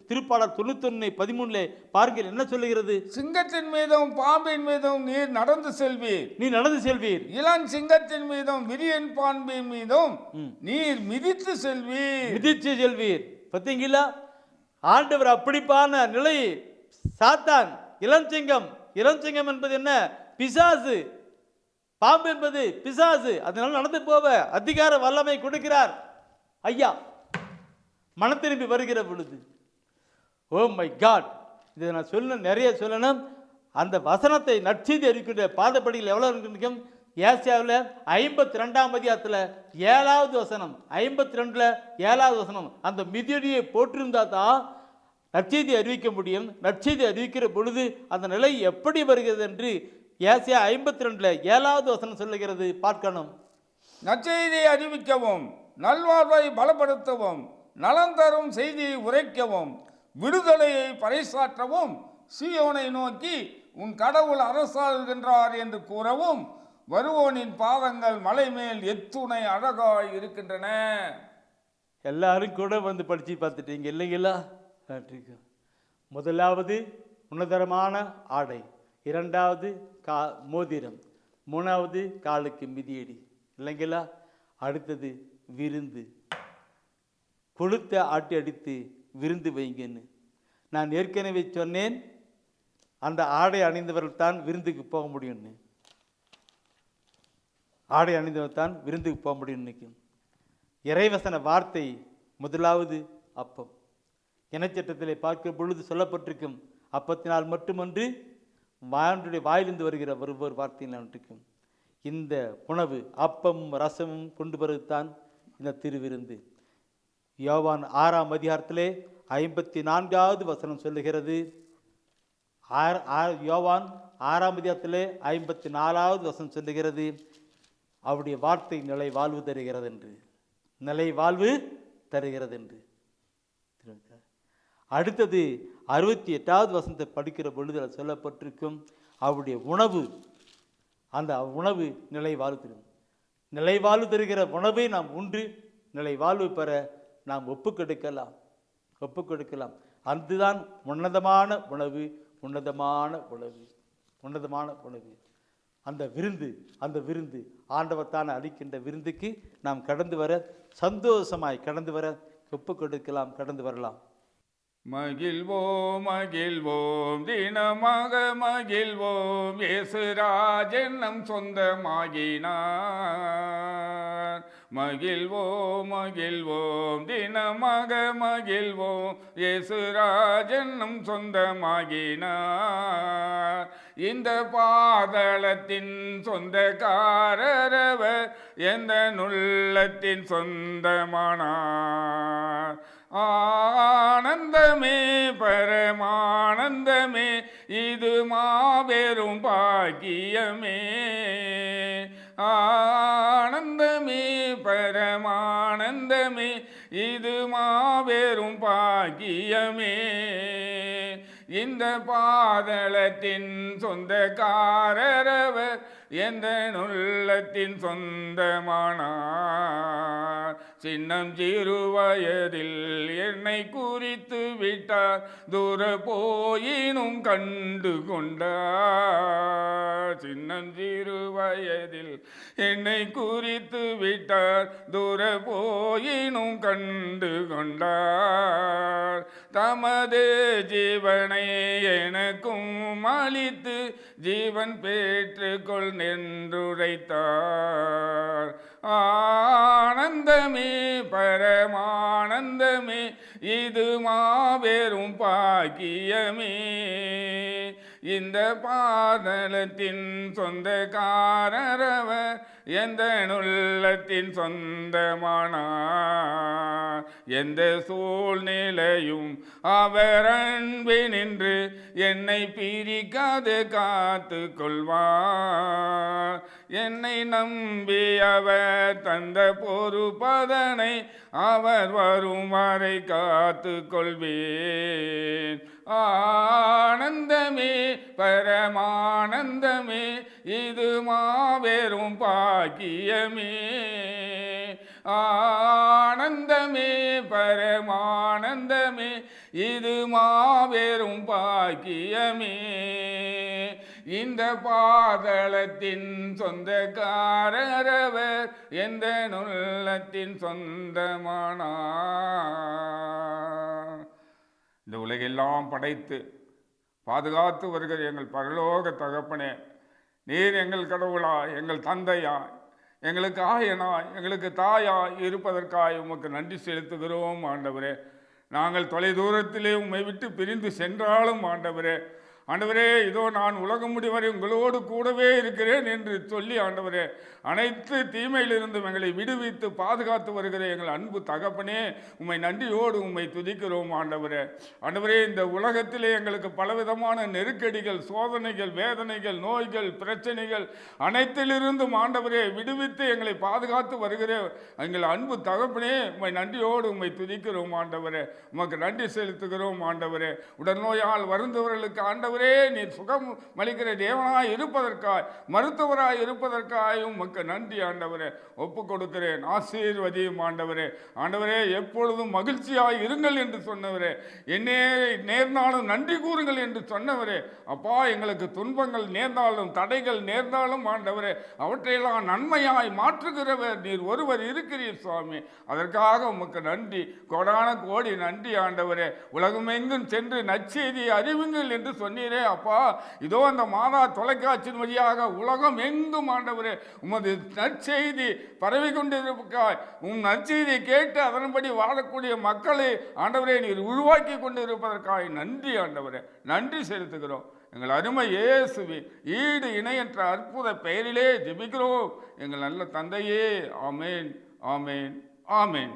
திருப்பாடல் 91 13 பாருங்கள் என்ன சொல்லுகிறது? சிங்கத்தின் மீதும் பாம்பின் மீதும் நீர் நடந்து செல்வீர், நீ நடந்து செல்வீர். இளம் சிங்கத்தின் மீதும் விரியன் பாம்பின் மீதும் நீர் மிதித்து செல்வீர், மிதித்து செல்வீர். பார்த்தீங்களா, ஆண்டவர் அப்படிப்பான நிலை. சாத்தான் இளஞ்சிங்கம், இளஞ்சிங்கம் என்பது என்ன? பிசாசு. பாம்பு என்பது பிசாசு. அதனால நடந்து போவ அதிகார வல்லமை கொடுக்கிறார் ஐயா மனம் திரும்பி வருகிற பொழுது. ஓ மை காட், இதை நான் நிறைய சொல்லணும். அந்த வசனத்தை நற்செய்தி அறிக்கின்ற பாதப்படியில் எவ்வளோ இருக்கும்? ஏசாயாவில் 52ஆம் அதிகாரத்தில் 7வது வசனம், 52ல் 7வது வசனம். அந்த மிதியடியை போட்டிருந்தா தான் நற்செய்தி அறிவிக்க முடியும். நற்செய்தி அறிவிக்கிற பொழுது அந்த நிலை எப்படி வருகிறது என்று ஏசாயா 52ல் 7வது வசனம் சொல்லுகிறது. பார்க்கணும். நற்செய்தியை அறிவிக்கவும், நல்வாழ்வை பலப்படுத்தவும், நலம் தரும் செய்தியை உரைக்கவும், விடுதலையை பறைசாற்றவும், சீயோனை நோக்கி உன் கடவுள் அரசாளுகின்றார் என்று கூறவும், வருவோனின் பாதங்கள் மலை மேல் எத்துணை அழகாய் இருக்கின்றன. எல்லாரும் கூட வந்து படித்து பார்த்துட்டீங்க இல்லைங்களா? முதலாவது உன்னதரமான ஆடை, 2வது மோதிரம், 3வது காலுக்கு மிதியடி இல்லைங்களா? அடுத்தது விருந்து. கொளுத்த ஆட்டி அடித்து விருந்து வைங்கன்னு நான் ஏற்கனவே சொன்னேன். அந்த ஆடை அணிந்தவர்கள் தான் விருந்துக்கு போக முடியும்னு. ஆடை அணிந்தவர் தான் விருந்துக்கு போக முடியும். இன்னைக்கு இறைவசன வார்த்தை முதலாவது அப்பம். இனச்சட்டத்தில் பார்க்கிற பொழுது சொல்லப்பட்டிருக்கும், அப்பத்தினால் மட்டுமன்று வானுடைய வாயிலிருந்து வருகிற ஒவ்வொரு வார்த்தையினால் இருக்கும். இந்த உணவு அப்பமும் ரசமும் கொண்டு வருவதுதான் இந்த திருவிருந்து. யோவான் 6ஆம் அதிகாரத்திலே 54வது வசனம் சொல்லுகிறது. யோவான் 6ஆம் அதிகாரத்திலே 54வது வசனம் சொல்லுகிறது, அவருடைய வார்த்தை நிலை வாழ்வு தருகிறது என்று. நிலை வாழ்வு தருகிறது என்று. அடுத்தது 68வது வசனத்தை படிக்கிற பொழுது சொல்லப்பட்டிருக்கும், அவருடைய உணவு, அந்த உணவு நிலை வாழ்வு தரும். நிலை வாழ்வு தருகிற உணவை நாம் உண்டு நிலை வாழ்வு பெற நாம் ஒப்புக்கொடுக்கலாம். அதுதான் உன்னதமான உணவு, உன்னதமான உணவு, உன்னதமான உணவு. அந்த விருந்து ஆண்டவர் தான் அளிக்கின்ற விருந்துக்கு நாம் கடந்து வர, சந்தோஷமாய் கடந்து வர ஒப்புக்கொடுக்கலாம், கடந்து வரலாம். மகிழ்வோம் மகிழ்வோம் தினமாக மகிழ்வோம், இயேசுராஜன் நம் சொந்தமாகினார். மகிழ்வோம் மகிழ்வோம் தினமாக மகிழ்வோம், இயேசுராஜன் நம் சொந்தமாகினார். இந்த பாதளத்தின் சொந்தக்காரரவர், எந்த நுள்ளத்தின் சொந்தமானார். ஆனந்தமே பரமானந்தமே, இது மாபெரும் பாக்கியமே. ஆனந்தமே பரமானந்தமே, இது மாபெரும் பாக்கியமே. இந்த பாதளத்தின் சொந்தக்காரரவர், எந்த நுள்ளத்தின் சொந்தமானார். சின்னம் சிறு வயதில் என்னை குறித்து விட்டார், தூர போயினும் கண்டு கொண்டார். சின்னம் சிறு வயதில் என்னை குறித்து விட்டார், தூர போயினும் கண்டு கொண்டார். தமது ஜீவனை எனக்கும் அளித்து, ஜீவன் பெற்றுக்கொள் என்றுரைத்தார். ஆனந்தமே பரமானந்தமே, இது மாபெரும் பாக்கியமே. இந்த பாதளத்தின் சொந்தக்காரரவர், எந்த உள்ளத்தின் சொந்தமானார். எந்த சூழ்நிலையும் அவர் அன்பினின்று என்னை பிரிக்காது காத்து கொள்வார். என்னை நம்பி அவர் தந்த பொறுப்பதனை அவர் வரும் வரை காத்து கொள்வேன். ஆனந்தமே பரமானந்தமே இது மாபெரும் பாக்கியமே. ஆனந்தமே பரமானந்தமே இது மாபெரும் பாக்கியமே. இந்த பாதளத்தின் சொந்தக்காரரவர் எந்த உள்ளத்தின் சொந்தமானார். இந்த உலகெல்லாம் படைத்து பாதுகாத்து வருகிற எங்கள் பரலோக தகப்பனே, நீர் எங்கள் கடவுளா, எங்கள் தந்தையா, எங்களுக்கு ஆயனா, எங்களுக்கு தாயா இருப்பதற்காக உமக்கு நன்றி செலுத்துகிறோம் ஆண்டவரே. நாங்கள் தொலைதூரத்திலே உம்மை விட்டு பிரிந்து சென்றாலும் ஆண்டவரே, ஆண்டவரே இதோ நான் உலகம் முடிவரை உங்களோடு கூடவே இருக்கிறேன் என்று சொல்லி ஆண்டவரே அனைத்து தீமையிலிருந்தும் எங்களை விடுவித்து பாதுகாத்து வருகிற எங்கள் அன்பு தகப்பனே, உம்மை நன்றியோடு உம்மை துதிக்கிறோம் ஆண்டவரே. ஆண்டவரே, இந்த உலகத்திலே எங்களுக்கு பலவிதமான நெருக்கடிகள், சோதனைகள், வேதனைகள், நோய்கள், பிரச்சனைகள் அனைத்திலிருந்தும் ஆண்டவரே விடுவித்து எங்களை பாதுகாத்து வருகிற எங்கள் அன்பு தகப்பனே, உம்மை நன்றியோடு உம்மை துதிக்கிறோம் ஆண்டவரே. உமக்கு நன்றி செலுத்துகிறோம் ஆண்டவரே. உடல்நோயால் வருந்தவர்களுக்கு ஆண்டவரே நீர் சுகம் அளிக்கிற தேவனாய் இருப்பதற்காய், மருத்துவராய் இருப்பதற்காய் உமக்கு நன்றி ஆண்டவரே. ஒப்பு கொடுக்கிறேன், ஆசீர்வதியும் ஆண்டவரே. ஆண்டவரே, எப்பொழுதும் மகிழ்ச்சியாய் இருங்கள் என்று சொன்னவரே, என்னே நேர்ந்தாலும் நன்றி கூறுங்கள் என்று சொன்னவரே. அப்பா, எங்களுக்கு துன்பங்கள் நேர்ந்தாலும் தடைகள் நேர்ந்தாலும் ஆண்டவரே அவற்றையெல்லாம் நன்மையாய் மாற்றுகிறவர் நீர் ஒருவர் இருக்கிறீர் சுவாமி. அதற்காக உமக்கு நன்றி, கோடான கோடி நன்றி ஆண்டவரே. உலகமெங்கும் சென்று நற்செய்தியை அறிவுங்கள் என்று சொன்னீரே அப்பா. இதோ அந்த மாதா தொலைக்காட்சியின் வழியாக உலகம் எங்கும் ஆண்டவரே உமது நற்செய்தி பரவி கொண்டிருப்பாய். உம் நற்செய்தியை கேட்டு அதன்படி வாழக்கூடிய மக்களை ஆண்டவரே நீர் உருவாக்கி கொண்டு இருப்பதற்காக நன்றி ஆண்டவரே. நன்றி செலுத்துகிறோம். எங்கள் அருமை இயேசுவின் ஈடு இணையற்ற அற்புத பெயரிலே ஜெபிக்கிறோம் எங்கள் நல்ல தந்தையே. ஆமேன், ஆமேன், ஆமேன்.